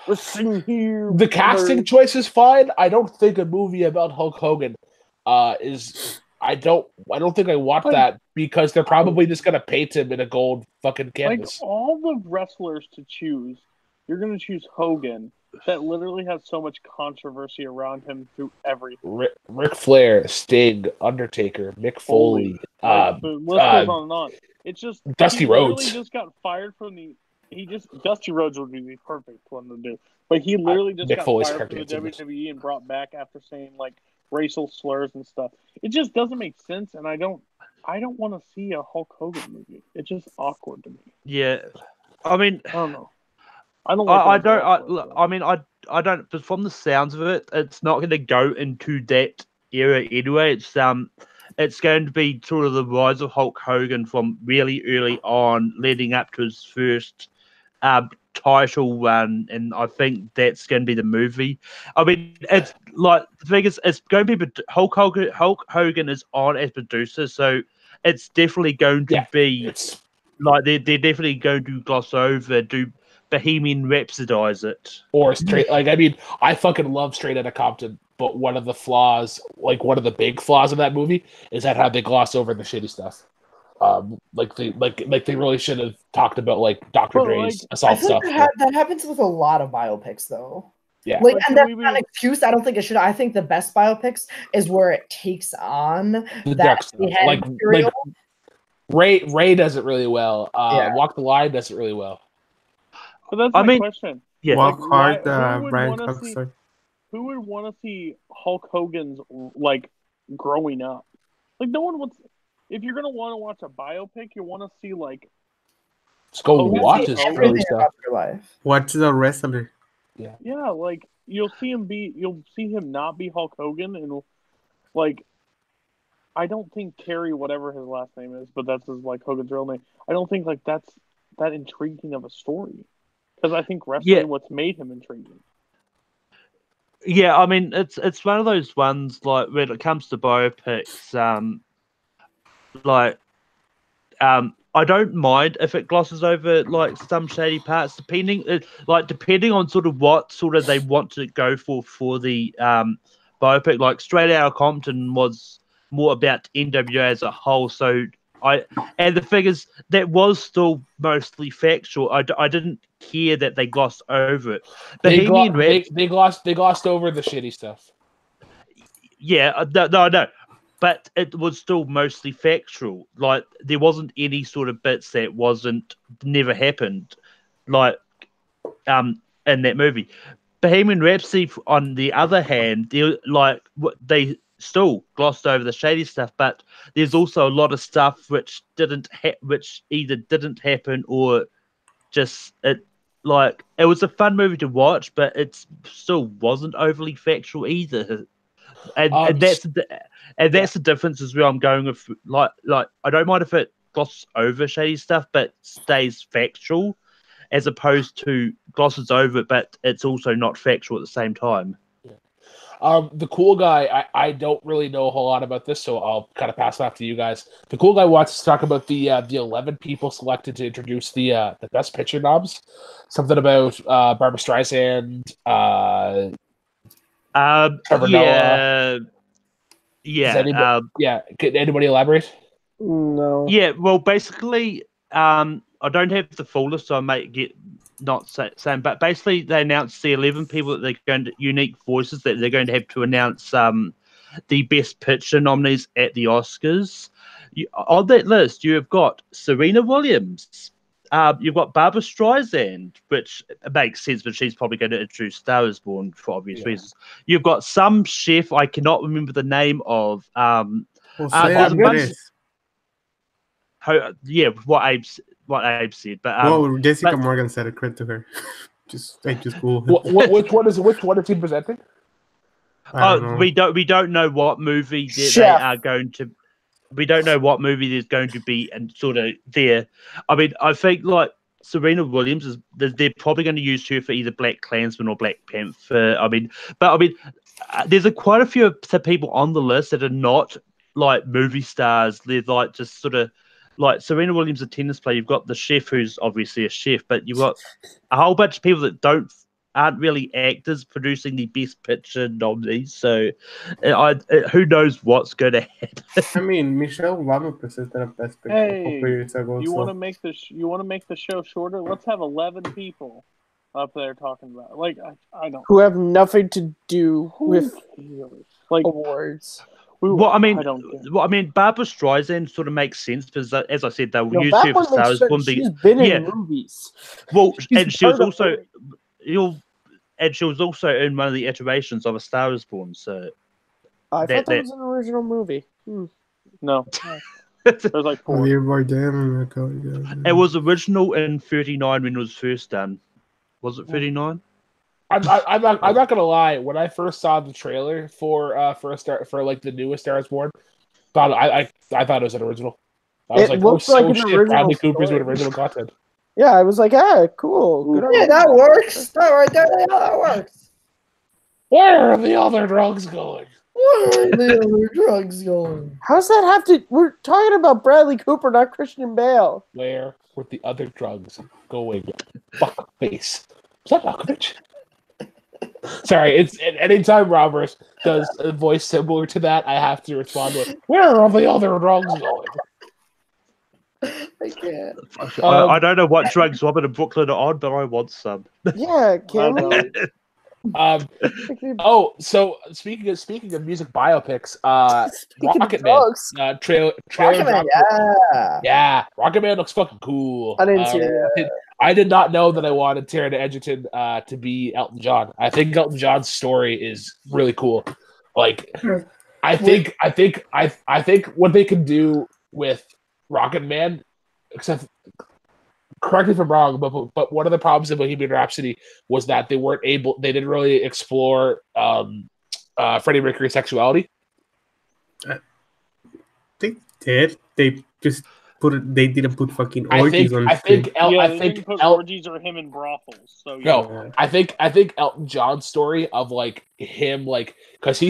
Listen here. The casting choice is fine. I don't think a movie about Hulk Hogan is. I don't think I want that because they're probably just gonna paint him in a gold fucking Like canvas. all the wrestlers to choose, you're gonna choose Hogan. That literally has so much controversy around him through everything. Ric Flair, Sting, Undertaker, Mick Foley, Like, the list goes on and on. It's just Dusty he literally Rhodes. just got fired from the. Dusty Rhodes would be the perfect one to do, but he literally just Mick got Foley's fired from the character WWE and brought back after saying like racial slurs and stuff. It just doesn't make sense, and I don't want to see a Hulk Hogan movie. It's just awkward to me. Yeah, I mean, I don't know. I don't. I Like I don't. But from the sounds of it, it's not going to go into that era anyway. It's going to be sort of the rise of Hulk Hogan from really early on, leading up to his first title run, and I think that's going to be the movie. I mean, it's like the thing is, it's going to be Hulk Hogan is on as producer, so it's definitely going to be like they're definitely going to gloss over, do Bohemian Rhapsodize it, or straight. Like I mean, I fucking love Straight Outta Compton, but one of the big flaws of that movie is that how they gloss over the shitty stuff. Like they really should have talked about like Dr. Dre's I assault feel stuff. like that happens with a lot of biopics, though. Yeah, Like, But and can that's we not an be- excuse. I don't think it should. I think the best biopics is where it takes on The that dark stuff. behead Like material. Ray does it really well. Yeah. Walk the Line does it really well. But that's I my mean, question. yeah. Walk Like, hard, who would Brian wanna Cox. see- Sorry. Who would want to see Hulk Hogan's like growing up? Like no one wants. If you're gonna want to watch a biopic, you want to see like Just go Hogan watch beat his Hogan. early Everything stuff. about your life. What's the wrestler? Yeah, like you'll see him not be Hulk Hogan, and like I don't think Kerry, whatever his last name is, but that's his like Hogan's real name. I don't think like that's that intriguing of a story, because I think wrestling what's made him intriguing. Yeah, I mean it's one of those ones like when it comes to biopics, like I don't mind if it glosses over like some shady parts, depending on sort of what sort of they want to go for the biopic. Like Straight Outta Compton was more about NWA as a whole, so and the figures that was still mostly factual. I didn't care that they glossed over it. Bohemian Rhapsody, They glossed over the shitty stuff. yeah, no, but it was still mostly factual. Like there wasn't any sort of bits that never happened, like in that movie. Bohemian Rhapsody, on the other hand, they still glossed over the shady stuff, but there's also a lot of stuff which which either didn't happen or just it was a fun movie to watch, but it still wasn't overly factual either. And that's the difference as well. I'm going with like I don't mind if it glosses over shady stuff, but stays factual, as opposed to glosses over it, but it's also not factual at the same time. The cool guy, I don't really know a whole lot about this, so I'll kind of pass it off to you guys. The cool guy wants to talk about the 11 people selected to introduce the Best Picture noms. Something about Barbara Streisand, Trevor Noah. Yeah. Can anybody elaborate? No. Yeah, well, basically, I don't have the full list, so I might get not saying, but basically, they announced the 11 people that they're going to unique voices that they're going to have to announce the Best Picture nominees at the Oscars. On that list, you have got Serena Williams. You've got Barbara Streisand, which makes sense, but she's probably going to introduce Star Is Born for obvious reasons. You've got some chef I cannot remember the name of. Jose Andres. What Abe said, but Jessica Morgan said a credit to her. just cool. Which one is he presenting? We don't know what movie they are going to. We don't know what movie there's going to be, and sort of there. I mean, I think like Serena Williams they're probably going to use her for either Black Klansman or Black Panther. There's quite a few people on the list that are not like movie stars. They're like just sort of like Serena Williams, a tennis player. You've got the chef, who's obviously a chef, but you've got a whole bunch of people that aren't really actors producing the Best Picture nominees. So, who knows what's going to happen? I mean, Michelle Obama presented a Best Picture a couple years ago. You want to make the show shorter? Let's have 11 people up there talking about it. Like I don't who have nothing to do with like awards. I mean, Barbara Streisand sort of makes sense because, as I said, they'll use her for Star Is Born. She's been in movies. Well, she was also in one of the iterations of A Star Is Born. So I thought that was an original movie. No, there's like 4. It was original in 39 when it was first done. Was it 39? I'm not gonna lie. When I first saw the trailer for the newest Star Is Born, I thought it was an original. I was Bradley Cooper's doing original content. Yeah, I was like, cool. Good that works. That works. Where are the other drugs going? Where are the other drugs going? How's that have to? We're talking about Bradley Cooper, not Christian Bale. Where were the other drugs going? Fuck face. Is that Malkovich? Sorry, it's anytime Roberts does a voice similar to that, I have to respond with, "Where are the other drugs going?" I can't. I don't know what drugs Robert and Brooklyn are on, but I want some. Yeah, can we? So speaking of music biopics, Rocketman trailer. Rocketman, yeah, Rocketman looks fucking cool. I didn't see it. I did not know that I wanted Taron Egerton to be Elton John. I think Elton John's story is really cool. Like, I think what they can do with Rocketman, except correct me if I'm wrong, but one of the problems with Bohemian Rhapsody was that they didn't really explore Freddie Mercury's sexuality. They did. They just they didn't put fucking orgies on screen. They didn't put orgies or him in brothels. So yeah. No, I think Elton John's story of like him because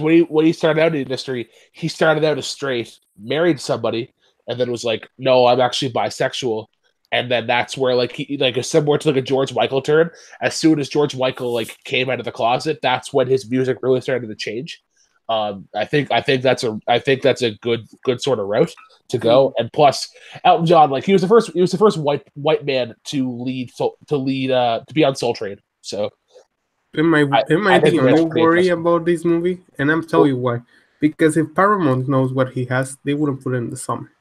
when he started out in the industry, he started out as straight, married somebody, and then was like, no, I'm actually bisexual. And then that's where he similar to a George Michael turn. As soon as George Michael came out of the closet, that's when his music really started to change. I think that's a good sort of route to go. And plus, Elton John, he was the first white man to be on Soul Train. So, am I the only worry about this movie? And I'm telling you why. Because if Paramount knows what he has, they wouldn't put it in the summer.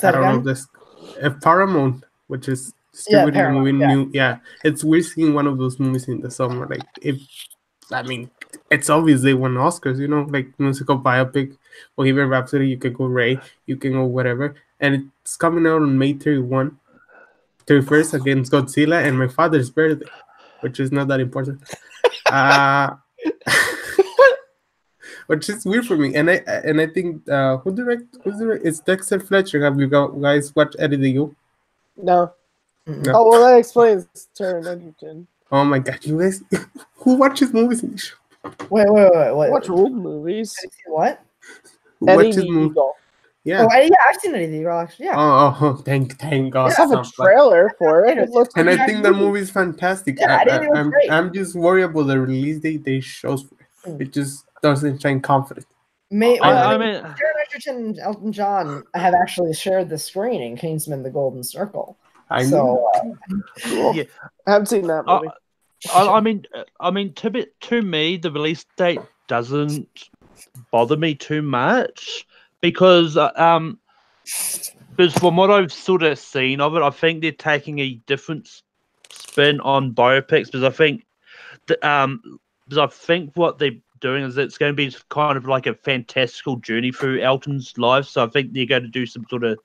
I don't know if this. If Paramount, which is distributing a movie, we're seeing one of those movies in the summer. It's obvious they won Oscars, musical biopic, Bohemian Rhapsody, you could go Ray, you can go whatever. And it's coming out on May 31st against Godzilla and my father's birthday, which is not that important. Which is weird for me. And I think who's direct? It's Dexter Fletcher. Have you guys watched Eddie the You? No. Oh well, that explains Taron Egerton. Oh my god, you guys who watches movies in the show? Wait. Watch old movies. What? Eddie the Eagle. Yeah. Oh, yeah, I've seen Eddie the Eagle, actually. Yeah. Oh, thank God. I have a trailer for it. It looks. And I think the movie is fantastic. Yeah, I'm just worried about the release date they shows for it. It just doesn't shine confident. Taron Egerton and Elton John have actually shared the screen in Kingsman: The Golden Circle. Cool. Yeah. I haven't seen that movie. To me, the release date doesn't bother me too much because from what I've sort of seen of it, I think they're taking a different spin on biopics because I think what they're doing is it's going to be kind of like a fantastical journey through Elton's life. So I think they're going to do some sort of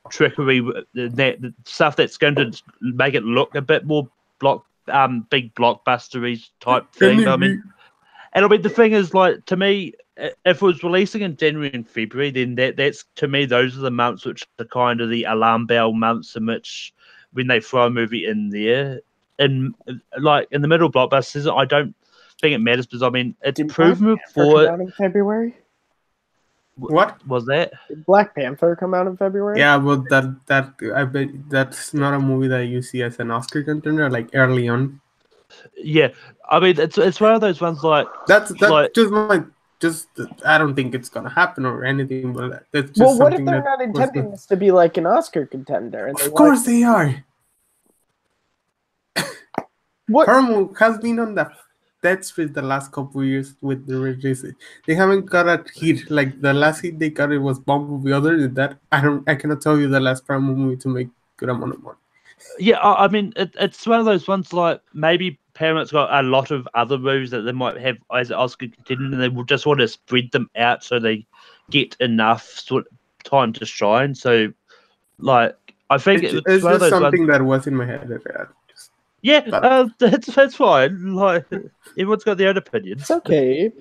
trickery, that stuff that's going to make it look a bit more big blockbustery type thing. The thing is, to me, if it was releasing in January and February, then that's to me those are the months which are kind of the alarm bell months in which when they throw a movie in there, in the middle blockbusters, I don't think it matters because it's proven before. Out in February. What was that? Did Black Panther come out in February? Yeah, well, that I bet that's not a movie that you see as an Oscar contender early on. Yeah, it's one of those ones that's just I don't think it's gonna happen or anything, but that's just what if they're not intending this to be like an Oscar contender? And of course they are. What Paramount has been on that's for the last couple of years with the release. They haven't got a hit. The last hit they got, it was Bumblebee. Other than that, I cannot tell you the last Paramount movie to make good amount of money. Yeah, it's one of those ones maybe Paramount's got a lot of other movies that they might have as Oscar contenders, and they will just want to spread them out so they get enough sort of time to shine. So, I think it's one of those something that was in my head. That's fine. Everyone's got their own opinions. It's okay.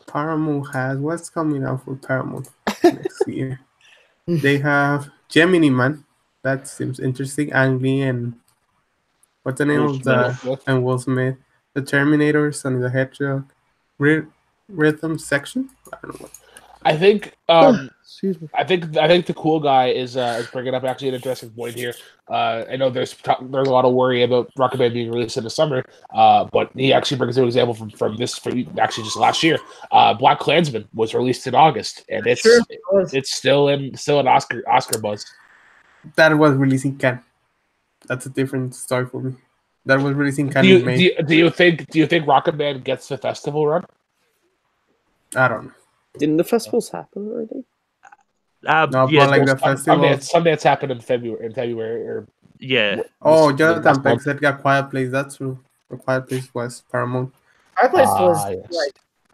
Paramount has what's coming out for Paramount next year. They have Gemini Man. That seems interesting. Ang Lee and what's the name of and Will Smith. The Terminator, Sonny the Hedgehog, Rhythm Section. I don't know what. I think excuse me. I think the cool guy is bringing up actually an interesting point here. I know there's a lot of worry about Rocketman being released in the summer, but he actually brings an example from just last year. Black Klansman was released in August, and it's still in Oscar buzz. That was releasing Cannes. That's a different story for me. That was releasing Cannes in May. Do you think Rocketman gets the festival run? I don't know. Didn't the festivals happen already? The festival. Sundance happened in February. Jonathan Peck said Quiet Place. That's true. The Quiet Place was Paramount. Quiet Place was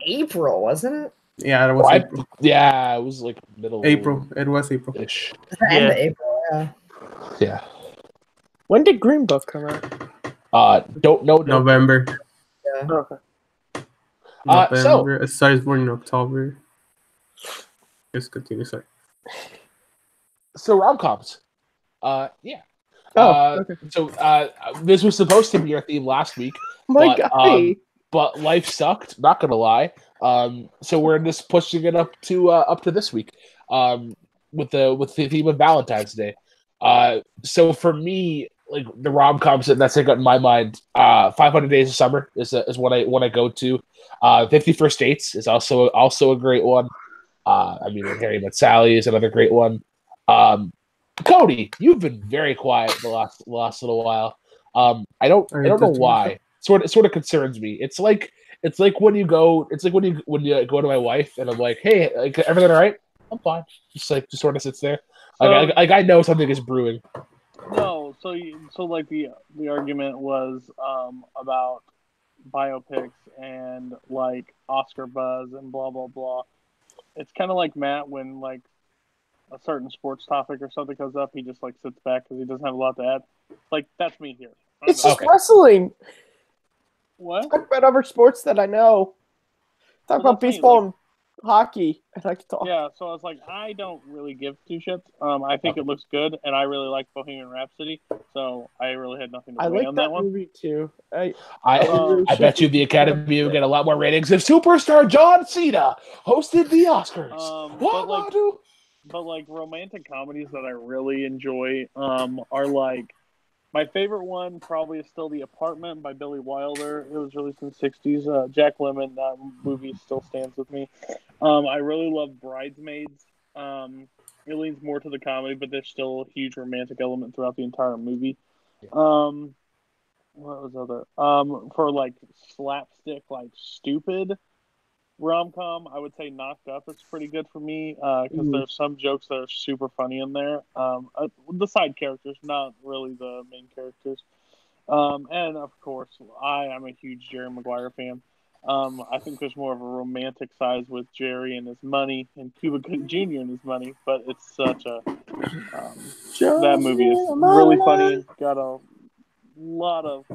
April, wasn't it? Yeah, it was April. Yeah, it was middle April. It was April. Ish. End of April, yeah. Yeah. When did Green Book come out? Don't know. November. Okay. November. Star is born in October. Just continue, sorry. So rom-coms. Yeah. Okay. So this was supposed to be our theme last week, My but God. but life sucked. Not gonna lie. So we're just pushing it up to this week. With the theme of Valentine's Day. So for me, like the rom-coms that's got in my mind, 500 Days of Summer is what I go to. 50 First Dates is also a great one. I mean, When Harry Met Sally is another great one. Cody, you've been very quiet the last little while. I don't know why. Sort of concerns me. It's like when you go to my wife and I'm like, hey, like, everything all right? I'm fine. Just sort of sits there. Like I know something is brewing. No, so like the argument was about biopics and like Oscar buzz and blah blah blah. It's kind of like Matt when like a certain sports topic or something comes up, he just like sits back because he doesn't have a lot to add. Like that's me here. It's just wrestling. What? Talk about other sports that I know. Talk about baseball and hockey, and I can talk. Yeah, so I was like, I don't really give two shits. I think it looks good, and I really like Bohemian Rhapsody, so I really had nothing to weigh on that one. Movie too. I bet you the Academy would get a lot more ratings if superstar John Cena hosted the Oscars. But like romantic comedies that I really enjoy are like my favorite one probably is still The Apartment by Billy Wilder. It was released in the 60s. Jack Lemmon, that movie still stands with me. I really love Bridesmaids. It leans more to the comedy, but there's still a huge romantic element throughout the entire movie. What was other? For like slapstick, like stupid rom-com, I would say Knocked Up is pretty good for me because there's some jokes that are super funny in there. The side characters, not really the main characters. And of course, I am a huge Jerry Maguire fan. I think there's more of a romantic side with Jerry and his money and Cuba Gooding Jr. and his money, but it's such a that movie is really funny and got a lot of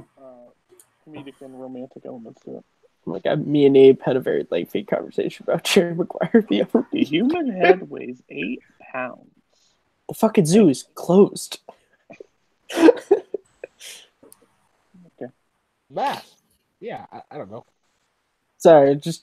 comedic and romantic elements to it. Oh my God, me and Abe had a very lengthy conversation about Jerry Maguire the other The week. human head weighs 8 pounds. The fucking zoo is closed. Okay. Math. Yeah, I don't know. Sorry, just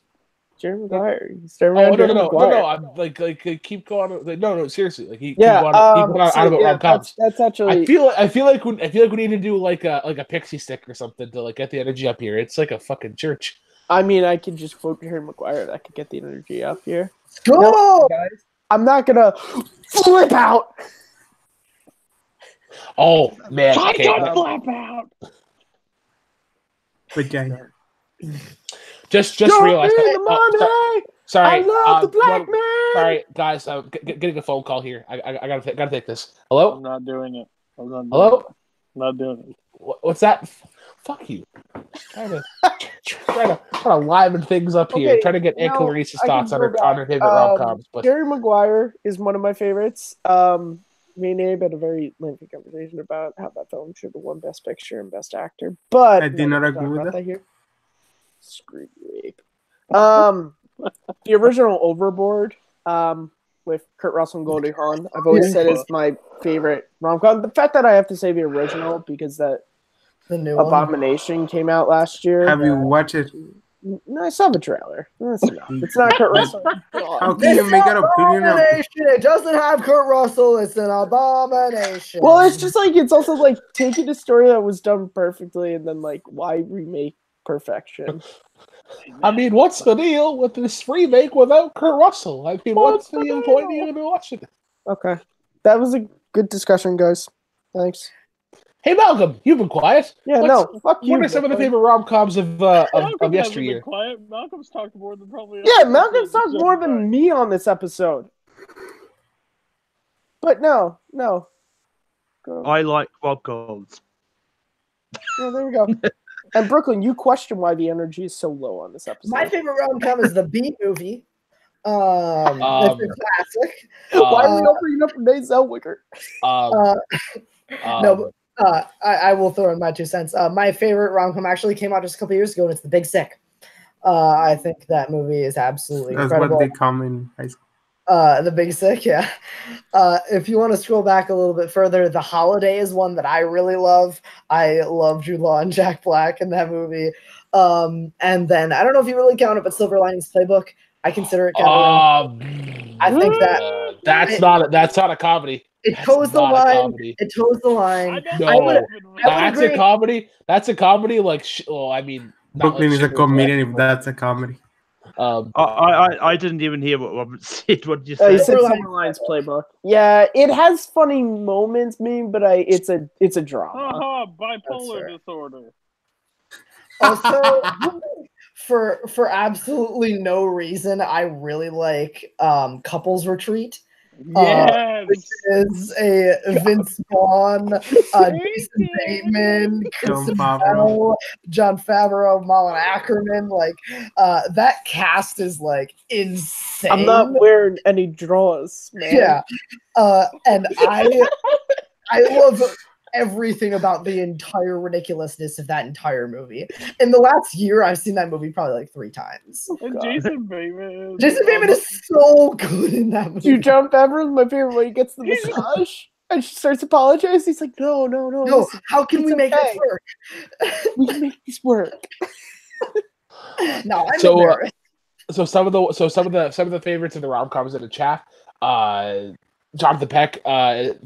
Jerry Maguire. No. I'm like keep going. Like, no, seriously. Like keep going out about rom-coms. That's actually. I feel like we need to do like a pixie stick or something to like get the energy up here. It's like a fucking church. I mean, I could just quote Jerry Maguire. That could get the energy up here. Go, no, guys! I'm not gonna flip out. Oh man! I don't flip out. Vagina. Just realized. Sorry. I love the black man. Sorry, guys. Getting a phone call here. I gotta take this. Hello. I'm not doing it. Hello. I'm not doing it. What's that? Fuck you. Trying to liven things up here. Trying to get Aunt Clarice's thoughts on her favorite rom-coms. But Jerry Maguire is one of my favorites. Me and Abe had a very lengthy conversation about how that film should have won Best Picture and Best Actor. But I did not agree with that. Here. Screw you, Abe. The original Overboard with Kurt Russell and Goldie Hawn, I've always said is my favorite rom-com. The fact that I have to say the original because that the new Abomination came out last year. Have you watched it? No, I saw the trailer. That's enough. It's not Kurt Russell. How can you make that opinion? It doesn't have Kurt Russell. It's an abomination. Well, it's just like it's also like taking a story that was done perfectly and then like why remake perfection? I mean, what's the deal with this remake without Kurt Russell? I mean, what's the point of even watching it? Okay, that was a good discussion, guys. Thanks. Hey, Malcolm, you've been quiet. Yeah, fuck you. What are some of the favorite rom-coms of yesteryear? Quiet. Malcolm's talked more than probably. Yeah, Malcolm's talked more than me on this episode. But no. Go. I like rom-coms. Oh, there we go. And Brooklyn, you question why the energy is so low on this episode. My favorite rom-com is the B movie. It's a classic. Why are we all bringing up Renee Zellweger? No, but I will throw in my 2 cents. My favorite rom-com actually came out just a couple years ago, and it's The Big Sick. I think that movie is absolutely That's incredible. what they come in high school. The Big Sick, yeah. If you want to scroll back a little bit further, The Holiday is one that I really love. I love Jude Law and Jack Black in that movie. And then I don't know if you really count it, but Silver Linings Playbook, I consider it kind of. I think that that's not a comedy. it That's toes the not a line. comedy. It toes the line. No, I would that's a agree. comedy. That's a comedy. Like, well, I mean, not Brooklyn like is a Schindler's comedian if List. that's a comedy. I didn't even hear what Robert said. What did you He say? said Silver Linings Playbook. Yeah, it has funny moments, but it's a drama. Bipolar disorder. Also, for absolutely no reason, I really like Couples Retreat. Yes. Which is a Vince Vaughn, Jason Bateman, Kristen Bell, John Favreau, Malin Ackerman. Like that cast is like insane. I'm not wearing any drawers, man. Yeah, and I love everything about the entire ridiculousness of that entire movie. In the last year, I've seen that movie probably like 3 times. And Jason Bateman. Jason Bateman is so good in that movie. Dude, John Favreau is my favorite when he gets the massage and she starts apologizing. He's like, no. No, how can we make this work? We can make this work. No, I'm embarrassed. So some of the favorites in the rom-coms in the chat, Jonathan Peck,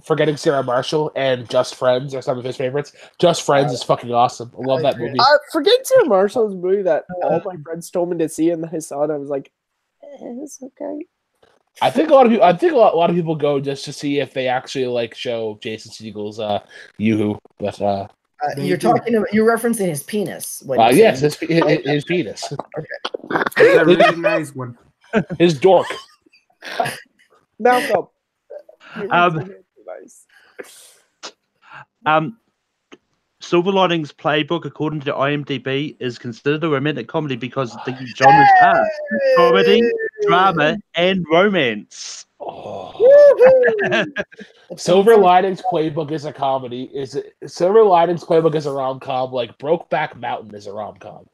Forgetting Sarah Marshall, and Just Friends are some of his favorites. Just Friends is fucking awesome. I love that movie. Forgetting Sarah Marshall is a movie that all my friends told me to see, and I saw it. I was like, it's okay. I think a lot of people go just to see if they actually like show Jason Segel's Yoo-Hoo, but you're referencing his penis. Yes, his penis. Okay, it's a really nice one. His dork. Malcolm. Silver Linings Playbook, according to IMDb, is considered a romantic comedy because the genres are comedy, drama, and romance. Silver Linings Playbook is a comedy. Silver Linings Playbook is a rom-com. Like Brokeback Mountain is a rom-com.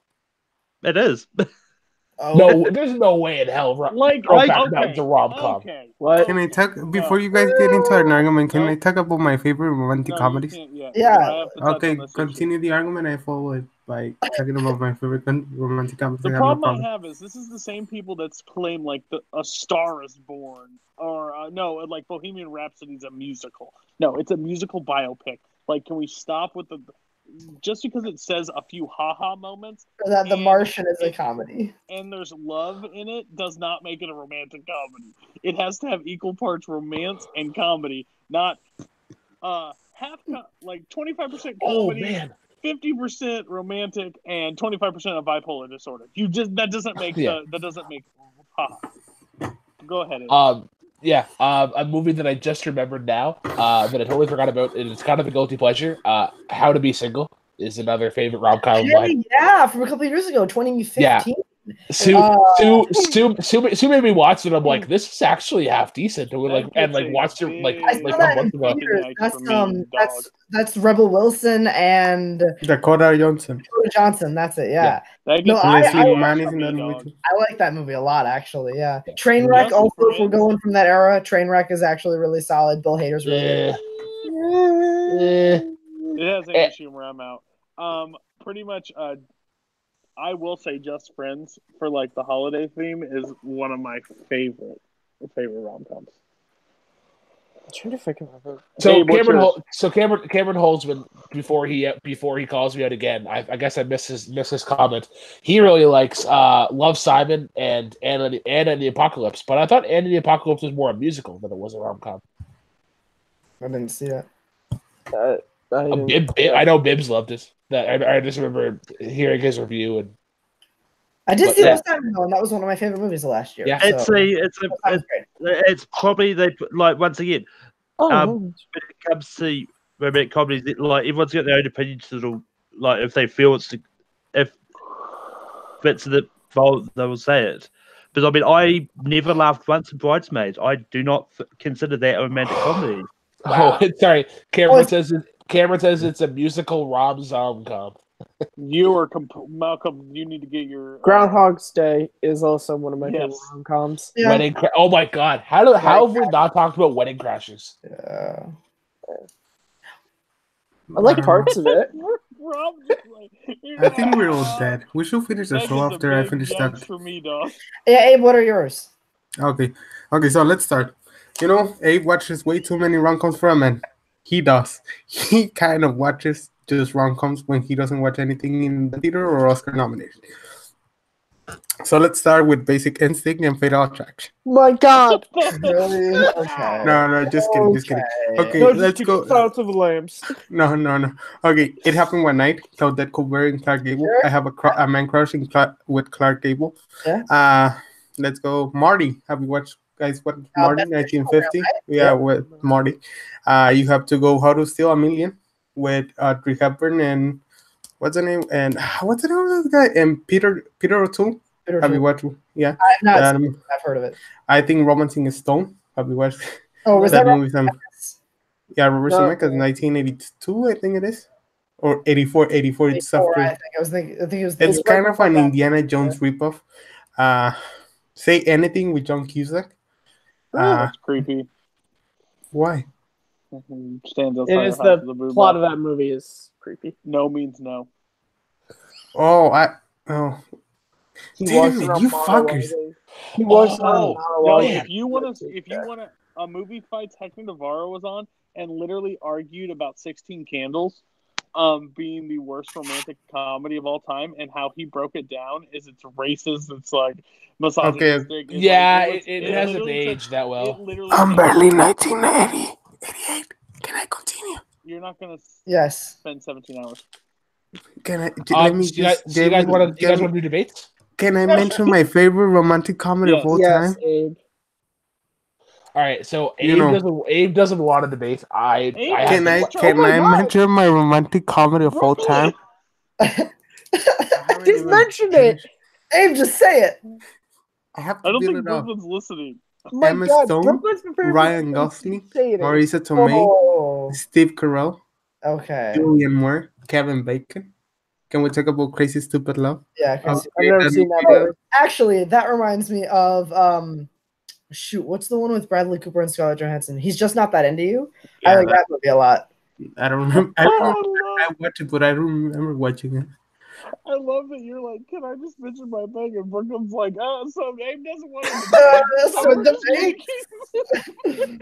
It is. Oh. No, there's no way in hell. Brokeback Mountain's a rom-com. Okay. What? Can I talk before you guys get into an argument? Can I talk about my favorite romantic comedies? Yeah. Okay, continue the argument. I follow it by talking about my favorite romantic comedies. The problem I have is this is the same people that's claim like A Star Is Born or like Bohemian Rhapsody's a musical. No, it's a musical biopic. Like, can we stop with just because it says a few haha moments that The Martian is a comedy and there's love in it does not make it a romantic comedy. It has to have equal parts romance and comedy, not like 25% comedy, 50% romantic, and 25% of bipolar disorder. That doesn't make haha. Go ahead. A movie that I just remembered now that I totally forgot about, and it's kind of a guilty pleasure. How to Be Single is another favorite rom-com of mine. Yeah, from a couple of years ago, 2015. Yeah. Sue made me watch it. I'm like, this is actually half decent. And watched it like a month ago. That's Rebel Wilson and Dakota Johnson. That's it. Yeah. I like that movie a lot, actually. Yeah. Trainwreck. Also, if we're going from that era, Trainwreck is actually really solid. Bill Hader's really good. It has English humor. I'm out. Pretty much. I will say Just Friends for like the holiday theme is one of my favorite rom-coms. I'm trying to figure out. So Cameron Holzman, before he calls me out again, I guess I missed his comment. He really likes Love, Simon and Anna and the Apocalypse, but I thought Anna and the Apocalypse was more a musical than it was a rom-com. I didn't see that. I know Bibbs loved it. I just remember hearing his review, and I did see Love, Simon though, and that was one of my favorite movies of last year. Yeah, it's probably they like once again. When it comes to romantic comedies, like everyone's got their own opinions. Like if they feel if fits the vault, they will say it. Because I mean, I never laughed once in Bridesmaids. I do not consider that a romantic comedy. Wow. Oh, sorry. Oh, Cameron says it's a musical rom-com. You are Malcolm. You need to get your Groundhog's Day is also one of my favorite Yes. rom-coms. Yeah. Oh my god! How have we not talked about Wedding Crashers? Yeah. I like don't parts of it. Rob just like, know. I think we're all dead. We should finish the show Megan's a after I big finish yikes that. for me, dog. Yeah, Abe, what are yours? Okay. So let's start. You know, Abe watches way too many rom-coms for a man. He does. He kind of watches just rom-coms when he doesn't watch anything in the theater or Oscar nominated. So let's start with Basic Instinct and Fatal Attraction. My god! Really? Okay. No, just kidding. Okay, No, let's just go. Silence of the Lambs. No. Okay, it happened one night. Claudette Colbert and Clark Gable. Sure. I have a man crush with Clark Gable. Yeah. Let's go. Marty. Have you watched Marty? That's 1950. right? Yeah, with Marty. You have to go. How to Steal a Million with Audrey Hepburn and what's the name? And what's the name of this guy? And Peter O'Toole. Have you watched? Yeah. I've not seen it. I've heard of it. I think Romancing a Stone. Have you watched? Oh, was that that movie? Yeah, Robert No. Zemeckis, 1982, I think it is, or 84. 84. It's 84, I after. think it was. It's kind of an Indiana Jones ripoff. Say Anything with John Cusack. That's creepy. Why? Stands outside It is the house the with a boob plot off. of that movie is creepy. No means no. He Damn walks it, around you monologuing. fuckers. He walks around No, monologuing. if you want a movie fight Hector Navarro was on and literally argued about 16 Candles being the worst romantic comedy of all time, and how he broke it down is it's racist, it's like misogynistic. It's Yeah, like, it hasn't literally aged that well. It literally I'm barely 1988. Can I continue? You're not gonna Yes. spend 17 hours. Can I? Let me you guys just. want to do debates? Can I mention my favorite romantic comedy of all time? Abe. All right, so You know. Abe doesn't want to debate. Can I God. mention my romantic comedy of all time? Just mention it. Abe, just say it. I have I to don't build think it up. Brooklyn's listening. My Emma God, Stone, Brooklyn's my favorite Ryan person. Gosling, Say it. Marisa Tomei, Oh, Steve Carell, okay. Julianne Moore, Kevin Bacon. Can we talk about Crazy Stupid Love? Yeah, Oh, Chris. I've never seen that movie. Actually, that reminds me of shoot, what's the one with Bradley Cooper and Scarlett Johansson? He's Just Not That Into You. I like that movie a lot. I don't remember. I watched it, but I don't remember watching it. I love that you're like, can I just mention my thing? And Brooklyn's like, so Abe doesn't want to So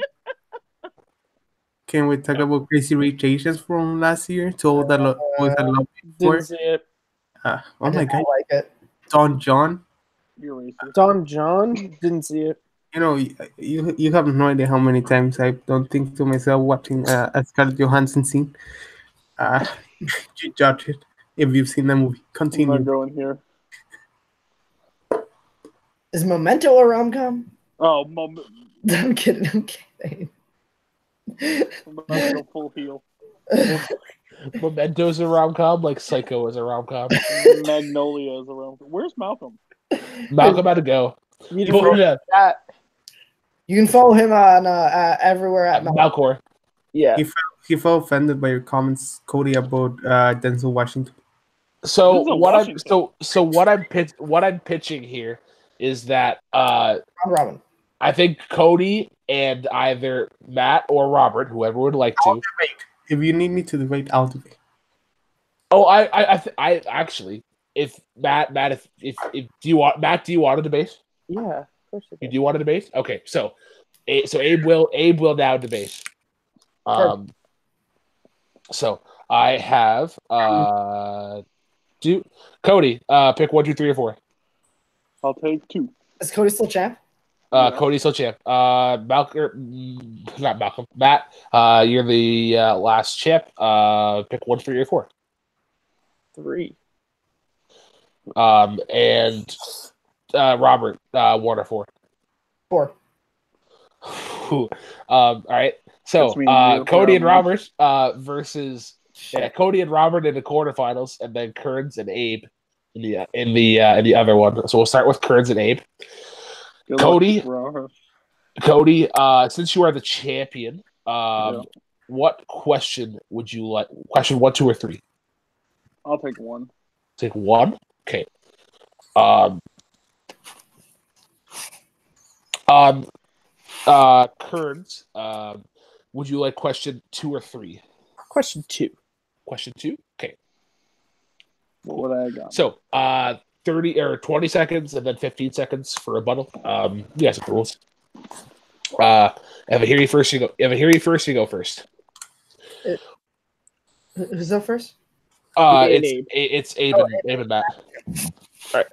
Can we talk about Crazy Rich Asians from last year? To all the boys I love before. Didn't see it. Oh I my did god, not like it. Don John. You're racist. Don John didn't see it. You know, you have no idea how many times I don't think to myself watching a Scarlett Johansson scene. You judge it if you've seen the movie. I'm Continue. not going here. Is Memento a rom com? Oh, I'm kidding. I'm about to go full heel. Memento's a rom-com, like Psycho is a rom-com. Magnolia is around. Where's Malcolm? Malcolm had to go. You But, can, yeah, you can follow him on everywhere at Malcor. Yeah. He felt offended by your comments, Cody, about Denzel Washington. So Denzel what Washington. what I'm pitching here is that Robin. I think Cody and either Matt or Robert, whoever would like I'll to. debate. If you need me to debate, I'll debate. Oh, I actually, if Matt, if do you want to debate? Yeah, of course it You is. do want to debate? Okay, so Abe will now debate. So I have Cody pick 1, 2, 3, or 4. I'll take 2. Is Cody still champ? Yeah. Cody's still champ. Not Malcolm. Matt, you're the last champ. Pick 1, 3, or 4. 3. And Robert, 1 or 4. 4. All right. So That's me and you. Cody and Round Robert versus Cody and Robert in the quarterfinals, and then Kearns and Abe in the other one. So we'll start with Kearns and Abe. Good Cody? luck, Cody, since you are the champion, Yeah. what question would you like? Question 1, 2, or 3? I'll take one. Take 1. Okay. Kearns, would you like question 2 or 3? Question 2. Question 2. Okay. What would I have got? So, 30 or 20 seconds, and then 15 seconds for rebuttal. You guys have the rules. If I hear you first, you go. If I hear you first, you go first. Who's up first? It's Abe and Matt. All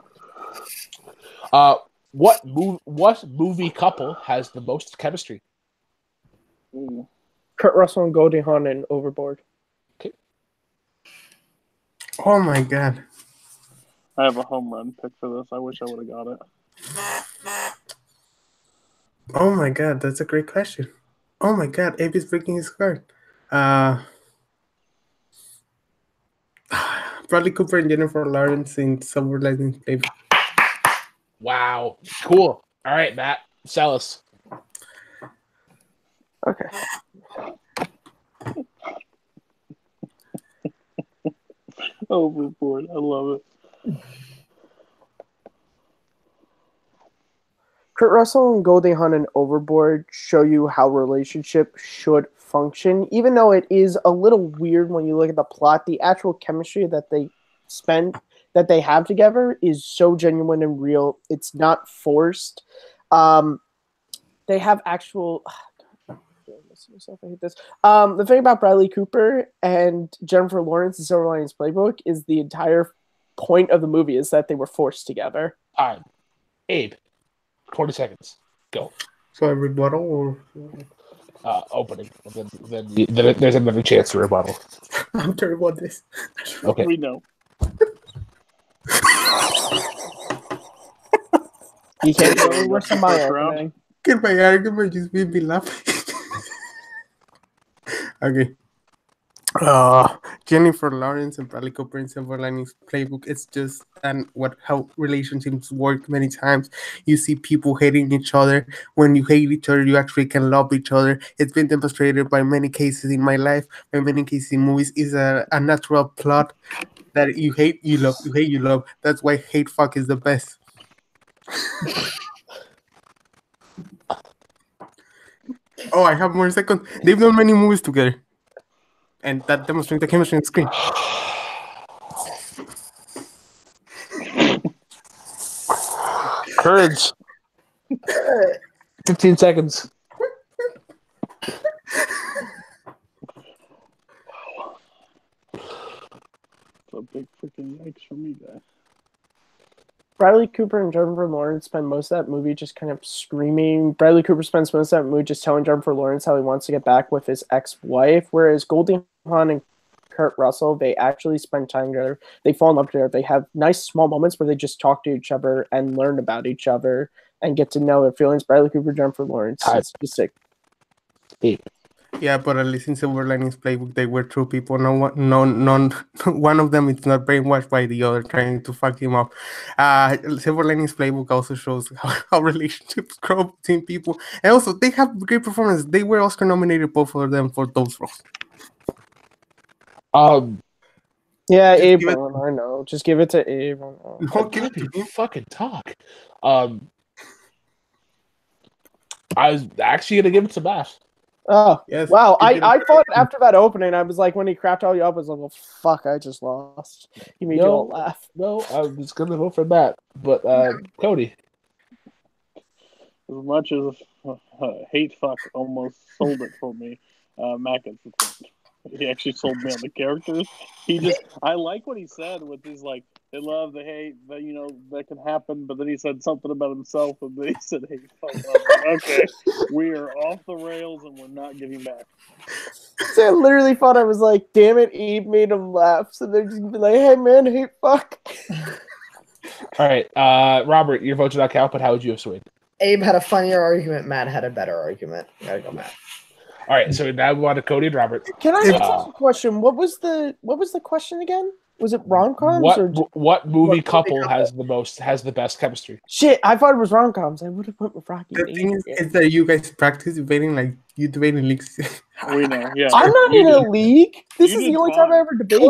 right. What movie couple has the most chemistry? Ooh. Kurt Russell and Goldie Hawn in Overboard. Okay. Oh my god. I have a home run pick for this. I wish I would have got it. Oh my god, that's a great question. Oh my god, Abe is breaking his card. Bradley Cooper and Jennifer Lawrence in Silver Lightning Playbook. Wow. Cool. All right, Matt. Sell us. Okay. Overboard. I love it. Kurt Russell and Goldie Hawn in Overboard show you how relationship should function. Even though it is a little weird when you look at the plot, the actual chemistry that they have together is so genuine and real. It's not forced. They have actual. I hate this. The thing about Bradley Cooper and Jennifer Lawrence in Silver Linings Playbook is the entire point of the movie is that they were forced together. Time. Abe. 20 seconds. Go. So I rebuttal or Opening. Then there's another chance to rebuttal. I'm terrible at this. Okay. We know. You can't go any worse than my First round. opening. Get my argument just made me laughing. Okay. Jennifer Lawrence and Bradley Cooper in Silver Linings Playbook. It's just how relationships work many times. You see people hating each other. When you hate each other, you actually can love each other. It's been demonstrated by many cases in my life, by many cases in movies. Is a natural plot that you hate, you love, you hate, you love. That's why hate fuck is the best. Oh, I have more seconds. They've done many movies together. And that demonstrates the chemistry on screen. Courage. 15 seconds. It's a big freaking yikes for me, guys. Bradley Cooper and Jennifer Lawrence spend most of that movie just kind of screaming. Bradley Cooper spends most of that movie just telling Jennifer Lawrence how he wants to get back with his ex-wife, whereas Goldie Hawn and Kurt Russell, they actually spend time together. They fall in love together. They have nice small moments where they just talk to each other and learn about each other and get to know their feelings. Bradley Cooper, Jennifer Lawrence, it's just like Yeah, but at least in Silver Linings Playbook, they were true people. None. One of them is not brainwashed by the other, trying to fuck him up. Silver Linings Playbook also shows how relationships grow between people, and also they have great performances. They were Oscar nominated, both of them, for those roles. yeah, Just Abe. give it- I know. Just give it to Abe. No, give it to You him. fucking talk. I was actually gonna give it to Matt. Oh, Yes, wow. you did I it. thought after that opening, I was like, when he crapped all you up, I was like, well, fuck, I just lost. He made you all laugh. No, I was gonna vote for Matt, but Cody. As much as hate fuck almost sold it for me, Matt gets the point. He actually sold me on the characters. I like what he said with his like, they love, they hate, but that can happen. But then he said something about himself, and then he said hate fuck. I was like, okay, we are off the rails, and we're not getting back. So I literally thought I was like, damn it, Abe made him laugh. So they're just gonna be like, hey man, hate fuck. All right, Robert, your vote did not count, but how would you have swayed? Abe had a funnier argument. Matt had a better argument. Gotta go, Matt. All right, so now we want to Cody and Robert. Can I ask a question? What was the question again? Was it rom-coms or What movie movie couple couple? has the best chemistry? shit? I thought it was rom-coms. I would have went with Rocky. The and thing Adrian. is that you guys practice debating like you debate in leagues. We know, yeah. I'm not You in a did- league. This you is the did only time I fine. ever debate.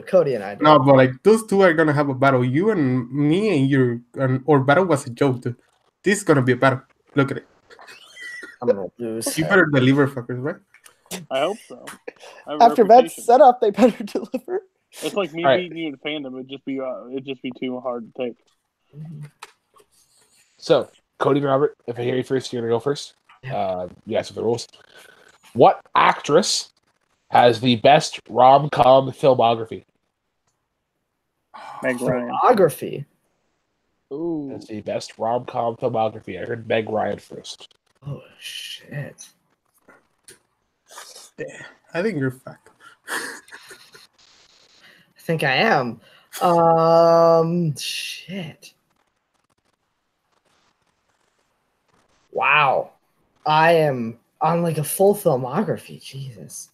Cody and I do. No, but like those two are gonna have a battle. You and me and you, or battle was a joke, dude. This is gonna be a battle. Look at it. I'm gonna lose. You better deliver, fuckers, right? I hope so. I have a After that reputation. setup, they better deliver. It's like me All right. beating you in fandom. It'd just be too hard to take. So, Cody and Robert, if I hear you first, you're gonna go first. You guys have the rules. What actress has the best rom-com filmography? Meg Ryan. Biography. Ooh. That's the best rom-com filmography. I heard Meg Ryan first. Oh shit. I think you're fucked. I think I am. Shit. Wow. I am on like a full filmography. Jesus.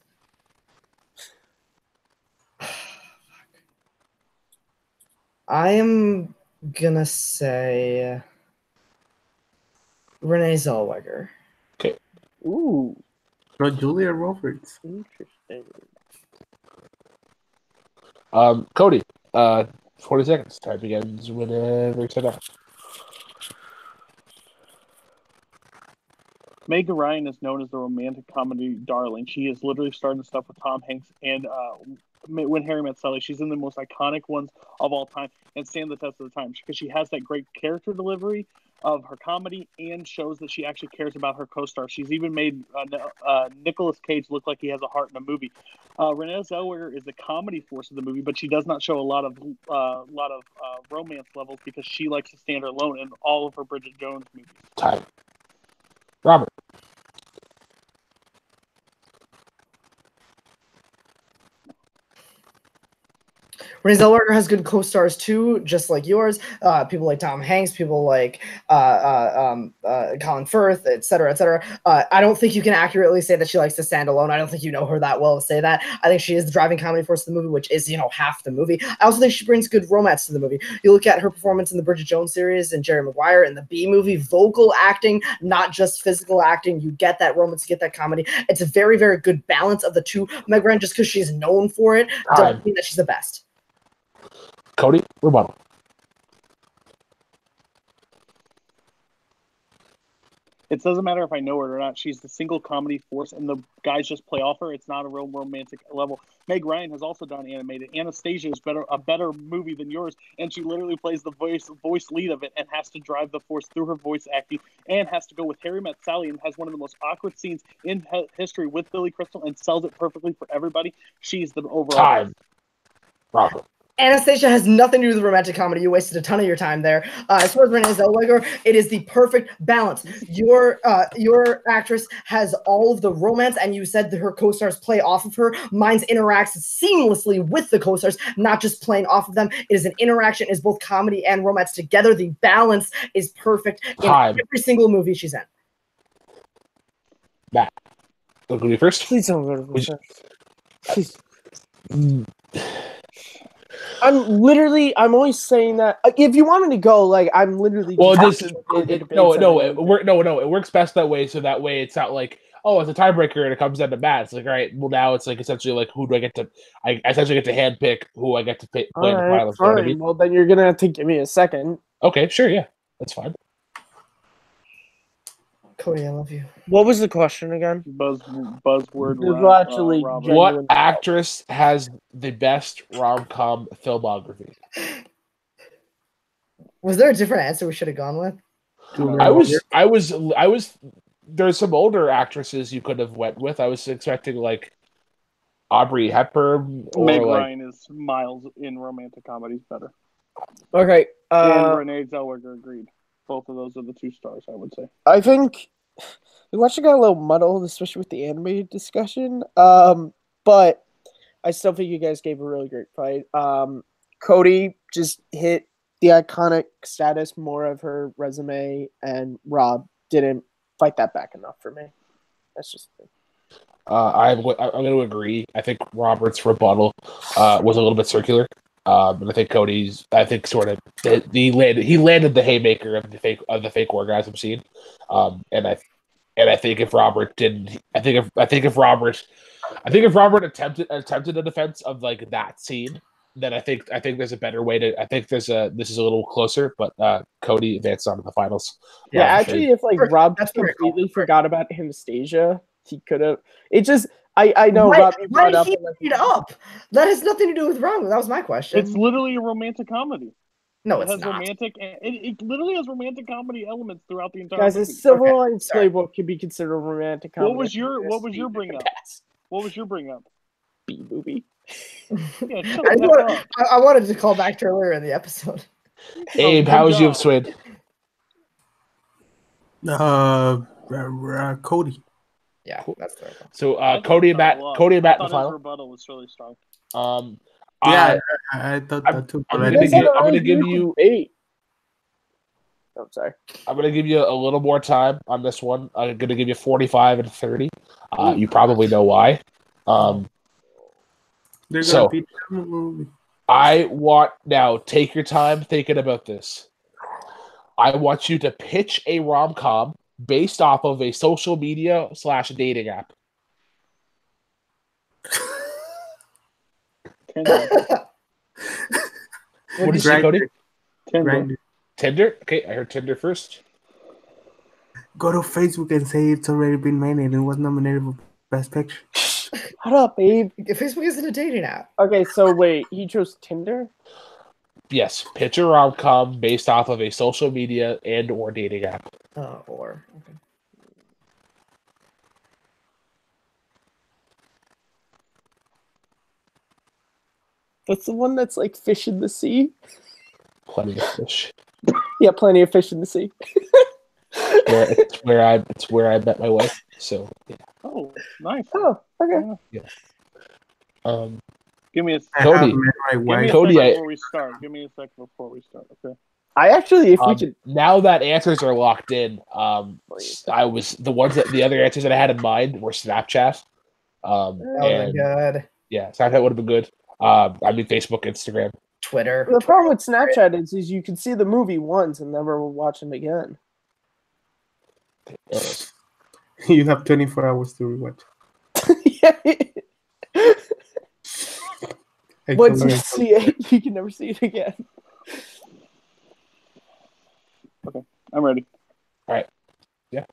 I am gonna say Renee Zellweger. Ooh. Not Julia Roberts. Interesting. Cody, 40 seconds. Time begins whenever you set up. Meg Ryan is known as the romantic comedy darling. She has literally started stuff with Tom Hanks and When Harry Met Sally. She's in the most iconic ones of all time and stand the test of the time because she has that great character delivery of her comedy and shows that she actually cares about her co-star. She's even made Nicolas Cage look like he has a heart in a movie. Renee Zellweger is the comedy force of the movie, but she does not show a lot of romance levels because she likes to stand alone in all of her Bridget Jones movies. Time. Robert. Renee Zellweger has good co-stars too, just like yours. People like Tom Hanks, people like Colin Firth, etc., etc. I don't think you can accurately say that she likes to stand alone. I don't think you know her that well to say that. I think she is the driving comedy force of the movie, which is, half the movie. I also think she brings good romance to the movie. You look at her performance in the Bridget Jones series and Jerry Maguire in the B movie, vocal acting, not just physical acting. You get that romance, you get that comedy. It's a very, very good balance of the two. Meg Ryan, just because she's known for it, doesn't mean that she's the best. Cody, rebuttal. It doesn't matter if I know her or not. She's the single comedy force, and the guys just play off her. It's not a real romantic level. Meg Ryan has also done animated. Anastasia is a better movie than yours, and she literally plays the voice lead of it and has to drive the force through her voice acting and has to go with Harry Met Sally and has one of the most awkward scenes in history with Billy Crystal and sells it perfectly for everybody. She's the overall Time. Robert. Anastasia has nothing to do with romantic comedy. You wasted a ton of your time there. As far as Renee Zellweger, it is the perfect balance. Your actress has all of the romance, and you said that her co-stars play off of her. Mine interacts seamlessly with the co-stars, not just playing off of them. It is an interaction. It is both comedy and romance together. The balance is perfect in every single movie she's in. Matt, look at me first. Please don't go to me first. Please. I'm always saying that. If you want me to go, like, I'm literally. Well, just it works best that way. So that way, it's not like, oh, it's a tiebreaker and it comes down to Matt. It's like, all right, well, now it's like essentially like, who do I get to? I essentially get to handpick who I get to play in the finals. Fine. You know what I mean? Well, then you're gonna have to give me a second. Okay, sure, yeah, that's fine. Cody, I love you. What was the question again? Buzzword. What actress has the best rom-com filmography? Was there a different answer we should have gone with? I was. There's some older actresses you could have went with. I was expecting like Audrey Hepburn or Meg like Ryan is miles in romantic comedies better. Okay. And Renee Zellweger agreed. Both of those are the two stars, I would say. I think we watched it got a little muddled, especially with the animated discussion. But I still think you guys gave a really great fight. Cody just hit the iconic status more of her resume, and Rob didn't fight that back enough for me. That's just I'm going to agree. I think Robert's rebuttal was a little bit circular, and I think Cody's. I think sort of he landed the haymaker of the fake orgasm scene, and I think if Robert didn't, I think if Robert attempted a defense of like that scene, then I think there's a better way to. I think this is a little closer, but Cody advanced on to the finals. Yeah, for actually, sure. if like Rob That's very completely forgot about Anastasia, he could have. It just, I know Rob, you Why brought up. did he bring it up? That has nothing to do with wrong. That was my question. It's literally a romantic comedy. No, It it's has not. romantic. It literally has romantic comedy elements throughout the entire Guys, a movie. civil rights sorry. playbook can be considered a romantic comedy. What was your bring up? What was your bring up? B movie. Yeah, shut I, the wanted, fuck up. I wanted to call back to earlier in the episode. Abe, good how was you of job. Swin? Cody. Yeah, that's the right one. So I thought Cody it and Matt, fell off. Cody and I Matt in the thought his final. rebuttal was really strong. Yeah, I thought that too. I'm but I gonna didn't- give you 8. I'm sorry. I'm gonna give you a little more time on this one. I'm gonna give you 45 and 30. You probably know why. They're so- gonna beat the movie. I want now take your time thinking about this. I want you to pitch a rom-com based off of a social media / dating app. Tinder. What did you say, Cody? Tinder. Grindr. Tinder? Okay, I heard Tinder first. Go to Facebook and say it's already been nominated and was nominated for Best Picture. Shut up, Abe. Facebook isn't a dating app. Okay, so wait, he chose Tinder? Yes, pitch a rom-com based off of a social media and or dating app. Okay. That's the one that's like fish in the sea? Plenty of fish. Yeah, plenty of fish in the sea. It's where I met my wife. So yeah. Oh, nice. Oh, okay. Give me a I Cody. have met my Give me wife. a Cody, second I- before we start. Give me a second before we start. Okay. I actually, if we could. Now that answers are locked in, the other answers that I had in mind were Snapchat. That would have And been good. yeah, Snapchat would have been good. I mean Facebook, Instagram. Twitter. The problem with Snapchat is you can see the movie once and never watch it again. You have 24 hours to rewatch. Once you Excellent. see it, you can never see it again. I'm ready. All right. Yeah.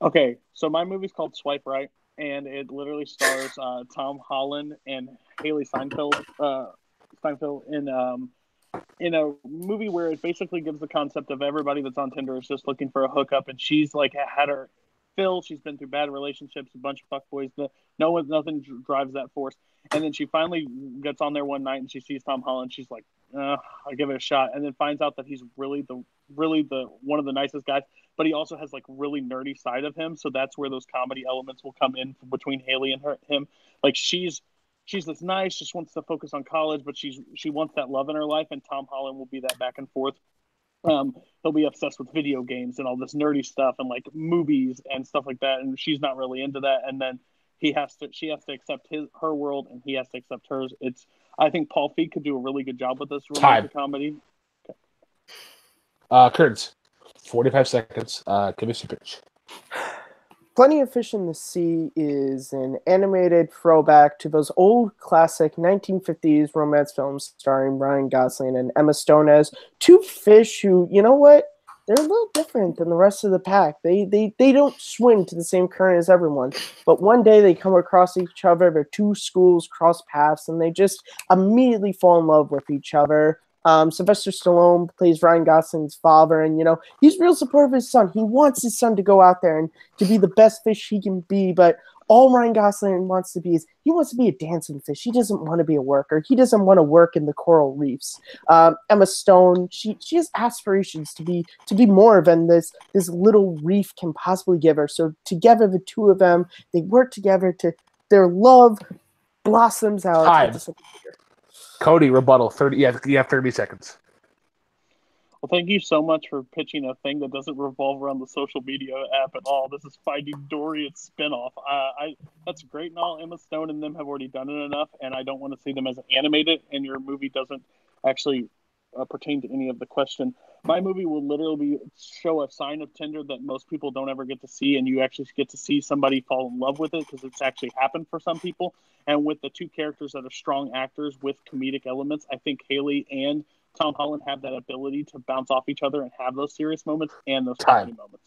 Okay, so my movie's called Swipe Right, and it literally stars Tom Holland and Haley Steinfeld. Steinfeld in a movie where it basically gives the concept of everybody that's on Tinder is just looking for a hookup, and she's like had her fill. She's been through bad relationships, a bunch of fuckboys. Nothing drives that force. And then she finally gets on there one night and she sees Tom Holland. She's like, I'll give it a shot. And then finds out that he's really the one of the nicest guys, but he also has like really nerdy side of him. So that's where those comedy elements will come in between Haley and him. Like she's this nice, just wants to focus on college, but she wants that love in her life, and Tom Holland will be that back and forth. He'll be obsessed with video games and all this nerdy stuff and like movies and stuff like that, and she's not really into that. And then she has to accept her world, and he has to accept hers. I think Paul Feig could do a really good job with this romantic comedy. Curtis, 45 seconds. Give us your pitch. Plenty of Fish in the Sea is an animated throwback to those old classic 1950s romance films starring Ryan Gosling and Emma Stone as two fish who, you know what? They're a little different than the rest of the pack. They don't swim to the same current as everyone. But one day they come across each other. Their two schools cross paths, and they just immediately fall in love with each other. Sylvester Stallone plays Ryan Gosling's father, and he's real supportive of his son. He wants his son to go out there and to be the best fish he can be, but all Ryan Gosling wants to be is he wants to be a dancing fish. He doesn't want to be a worker. He doesn't want to work in the coral reefs. Emma Stone, she has aspirations to be more than this little reef can possibly give her. So together, the two of them, they work together to their love blossoms out. Time. Cody, rebuttal. 30. Yeah, you have 30 seconds. Well, thank you so much for pitching a thing that doesn't revolve around the social media app at all. This is Finding Dory, its spinoff. That's great and all. Emma Stone and them have already done it enough, and I don't want to see them as animated, and your movie doesn't actually pertain to any of the question. My movie will literally show a sign of Tinder that most people don't ever get to see, and you actually get to see somebody fall in love with it because it's actually happened for some people. And with the two characters that are strong actors with comedic elements, I think Haley and Tom Holland have that ability to bounce off each other and have those serious moments and those comedy moments.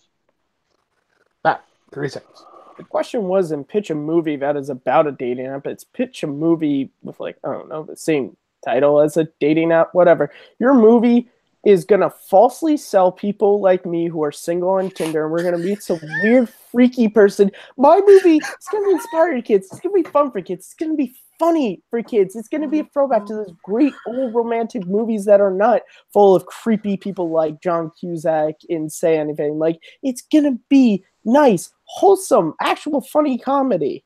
Matt, 3 seconds. The question wasn't pitch a movie that is about a dating app. It's pitch a movie with, like, I don't know, the same title as a dating app, whatever. Your movie is going to falsely sell people like me who are single on Tinder, and we're going to meet some weird, freaky person. My movie is going to inspire kids. It's going to be fun for kids. It's going to be funny for kids. It's going to be a throwback to those great old romantic movies that are not full of creepy people like John Cusack in Say Anything. Like, it's going to be nice, wholesome, actual funny comedy.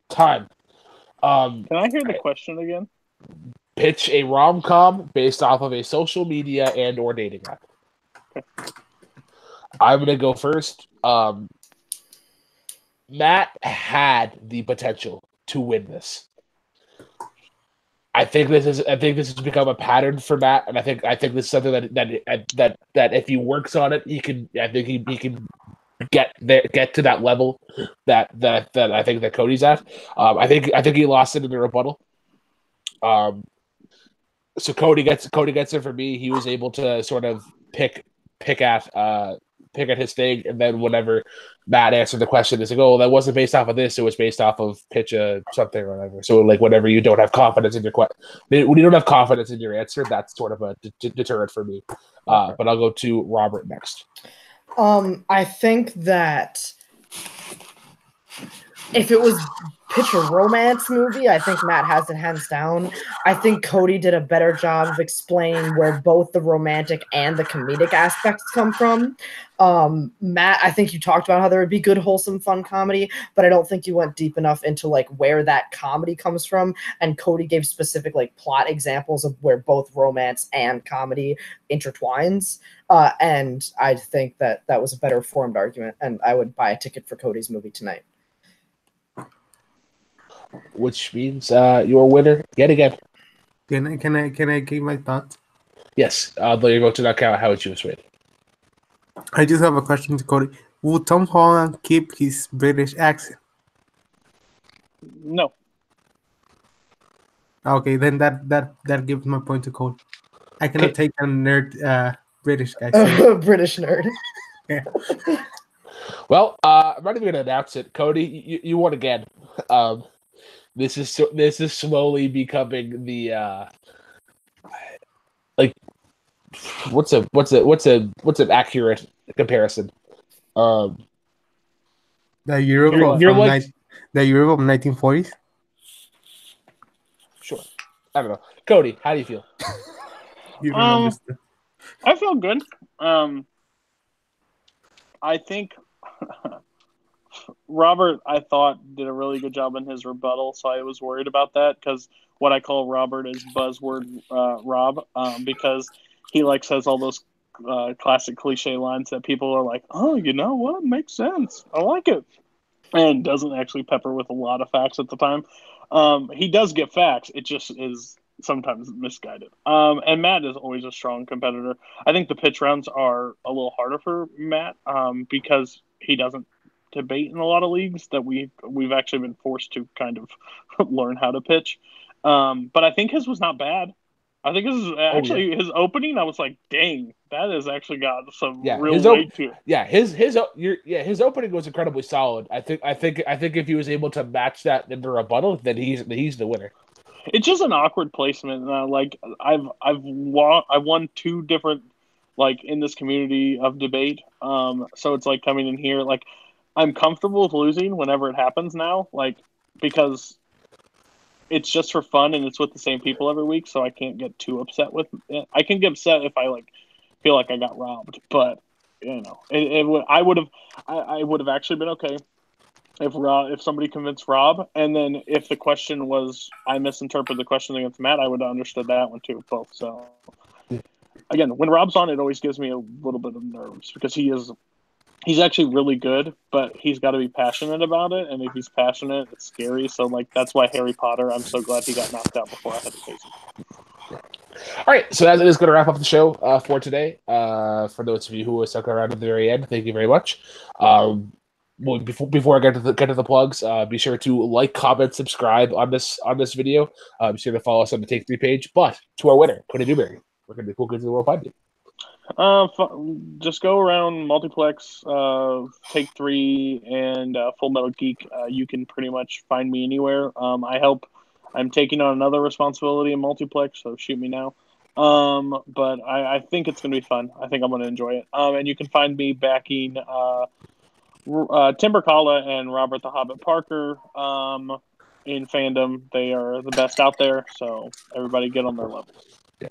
Time. Can I hear the question again? Pitch a rom-com based off of a social media and or dating app. I'm going to go first. Matt had the potential to win this. I think this has become a pattern for Matt, and I think this is something that if he works on it, he can get to that level that I think that Cody's at. I think he lost it in the rebuttal. So Cody gets it for me. He was able to sort of pick at his thing, and then whenever Matt answered the question, it's like, oh, that wasn't based off of this. It was based off of pitch something or whatever. So like whenever you don't have confidence in your when you don't have confidence in your answer, that's sort of a deterrent for me. But I'll go to Robert next. I think that if it was pitch a romance movie, I think Matt has it hands down. I think Cody did a better job of explaining where both the romantic and the comedic aspects come from. Matt, I think you talked about how there would be good, wholesome, fun comedy, but I don't think you went deep enough into like where that comedy comes from. And Cody gave specific like plot examples of where both romance and comedy intertwines. And I think that was a better formed argument, and I would buy a ticket for Cody's movie tonight. Which means your winner yet again. Can I give my thoughts? Yes, though you're going to knock out how would you persuade. I just have a question to Cody. Would Tom Holland keep his British accent? No. Okay, then that gives my point to Cody. I cannot take a nerd British guy. British nerd. Yeah. Well, I'm not even going to announce it. Cody, you won again. This is slowly becoming the like what's an accurate comparison? The Europe of the Europe of 1940s. Sure, I don't know. Cody, how do you feel? You don't understand. I feel good. I think Robert, I thought, did a really good job in his rebuttal, so I was worried about that because what I call Robert is buzzword Rob, because he like says all those classic cliche lines that people are like, oh, you know what, makes sense, I like it, and doesn't actually pepper with a lot of facts at the time. He does get facts, it just is sometimes misguided. And Matt is always a strong competitor. I think the pitch rounds are a little harder for Matt because he doesn't debate in a lot of leagues that we've actually been forced to kind of learn how to pitch. But I think his was not bad. I think his his opening. I was like, dang, that has actually got some real weight to it. Yeah, his opening was incredibly solid. I think if he was able to match that in the rebuttal, then he's the winner. It's just an awkward placement. Like I've won 2 different like in this community of debate. So it's like coming in here like. I'm comfortable with losing whenever it happens now, like because it's just for fun and it's with the same people every week, so I can't get too upset with it. I can get upset if I like feel like I got robbed, but you know, I would have actually been okay if somebody convinced Rob, and then if the question was I misinterpreted the question against Matt, I would have understood that one too, both. So again, when Rob's on, it always gives me a little bit of nerves because he's actually really good, but he's got to be passionate about it. And if he's passionate, it's scary. So, like, that's why Harry Potter, I'm so glad he got knocked out before I had to face him. All right, so that is going to wrap up the show for today. For those of you who stuck around to the very end, thank you very much. Well, before I get to the plugs, be sure to like, comment, subscribe on this video. Be sure to follow us on the Take 3 page. But to our winner, Cody Newberry, we're going to be cool kids in the world 5. Just go around Multiplex, Take 3, and Full Metal Geek. You can pretty much find me anywhere. I'm taking on another responsibility in Multiplex, so shoot me now. But I think it's going to be fun. I think I'm going to enjoy it. And you can find me backing Timber Kala and Robert the Hobbit Parker in fandom. They are the best out there, so everybody get on their level. Yeah.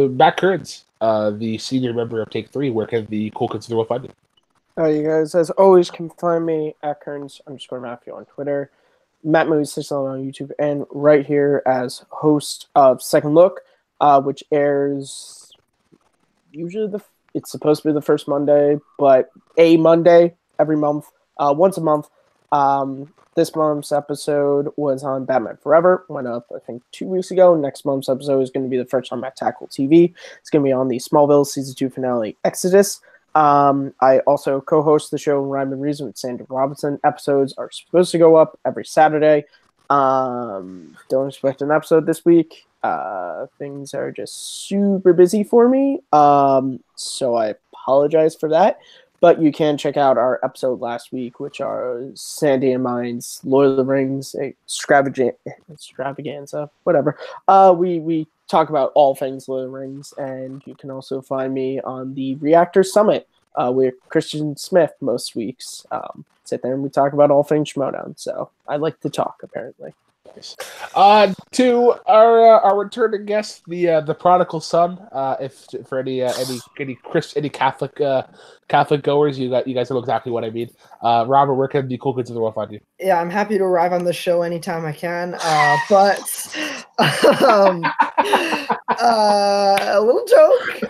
Matt Kearns, the senior member of Take 3, where can the cool kids in the world find you? You guys, as always, can find me at Kearns_Matthew on Twitter, Matt Movies 611 on YouTube, and right here as host of Second Look, which airs usually it's supposed to be the first Monday, but a Monday every month, once a month. This month's episode was on Batman Forever. Went up, I think, 2 weeks ago. Next month's episode is going to be the first time at Tackle TV. It's going to be on the Smallville Season 2 finale, Exodus. I also co-host the show Rhyme and Reason with Sandra Robinson. Episodes are supposed to go up every Saturday. Don't expect an episode this week. Things are just super busy for me. So I apologize for that. But you can check out our episode last week, which are Sandy and mine's Lord of the Rings extravaganza, whatever. We talk about all things Lord of the Rings, and you can also find me on the Reactor Summit with Christian Smith most weeks. Sit there and we talk about all things Schmodown. So I like to talk, apparently. To our returning guest, the prodigal son. If for any Catholic goers, you guys know exactly what I mean. Robert, where can the cool kids of the world find you? Yeah, I'm happy to arrive on the show anytime I can. But a little joke.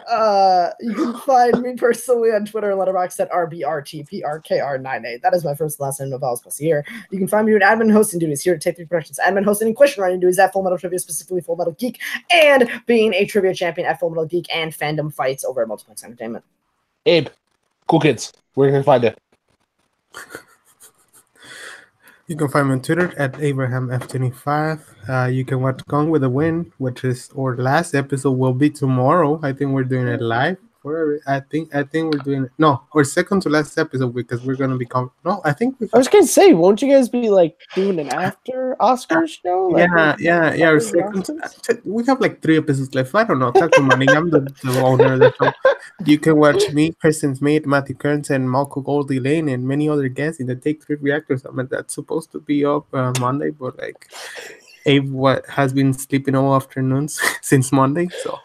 You can find me personally on Twitter and Letterboxd at RBRTPRKR98. That is my first and last name of Vowels plus here. You can find me doing admin hosting duties here to Take 3 Productions. Admin hosting and question writing duties at Full Metal Trivia, specifically Full Metal Geek, and being a trivia champion at Full Metal Geek and fandom fights over at Multiplex Entertainment. Abe, cool kids, where can you find it? You can find me on Twitter at AbrahamF25. You can watch Gone with the Wind, which is our last episode will be tomorrow. I think we're doing it live. I think we're doing it. No, our second to last episode because we're gonna become. No, I think I was gonna say, won't you guys be like doing an after Oscars show? Like, yeah. Our second. We have like 3 episodes left. I don't know. Talk to Manning. I'm the owner of the show. You can watch me, Kristen Smith, Matthew Kearns, and Malcolm Goldie Lane, and many other guests in the Take 3 Reactor Summit that's supposed to be up Monday, but like Abe has been sleeping all afternoons since Monday, so.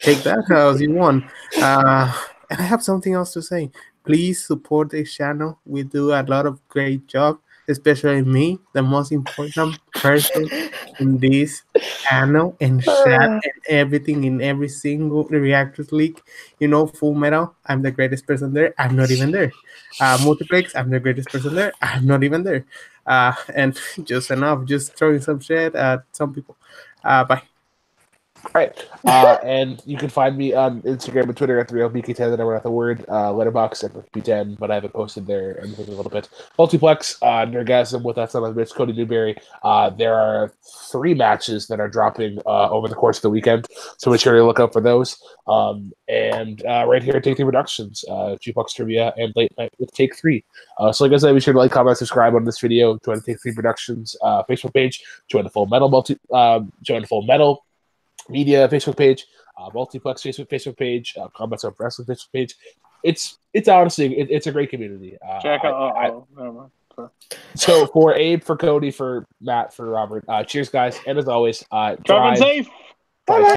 Take that as you want. And I have something else to say. Please support this channel. We do a lot of great job, especially me, the most important person in this channel and chat and everything in every single Reactors League. You know, Full Metal, I'm the greatest person there. I'm not even there. Multiplex, I'm the greatest person there. I'm not even there. And just enough, just throwing some shit at some people. Bye. All right, and you can find me on Instagram and Twitter at 3LBK10, the number not the word, Letterboxd at B10, but I haven't posted there anything in a little bit. Multiplex, Nergasm with that son of a bitch, Cody Newberry. There are 3 matches that are dropping over the course of the weekend, so make sure to look out for those. And right here at Take 3 Productions, Jukebox Trivia and Late Night with Take 3. So like I said, be sure to like, comment, subscribe on this video, join the Take 3 Productions Facebook page, join the Full Metal Media Facebook page, Multiplex Facebook page, Comments on Wrestling Facebook page. It's honestly it's a great community. So for Abe, for Cody, for Matt, for Robert, cheers guys, and as always, drive safe. Bye.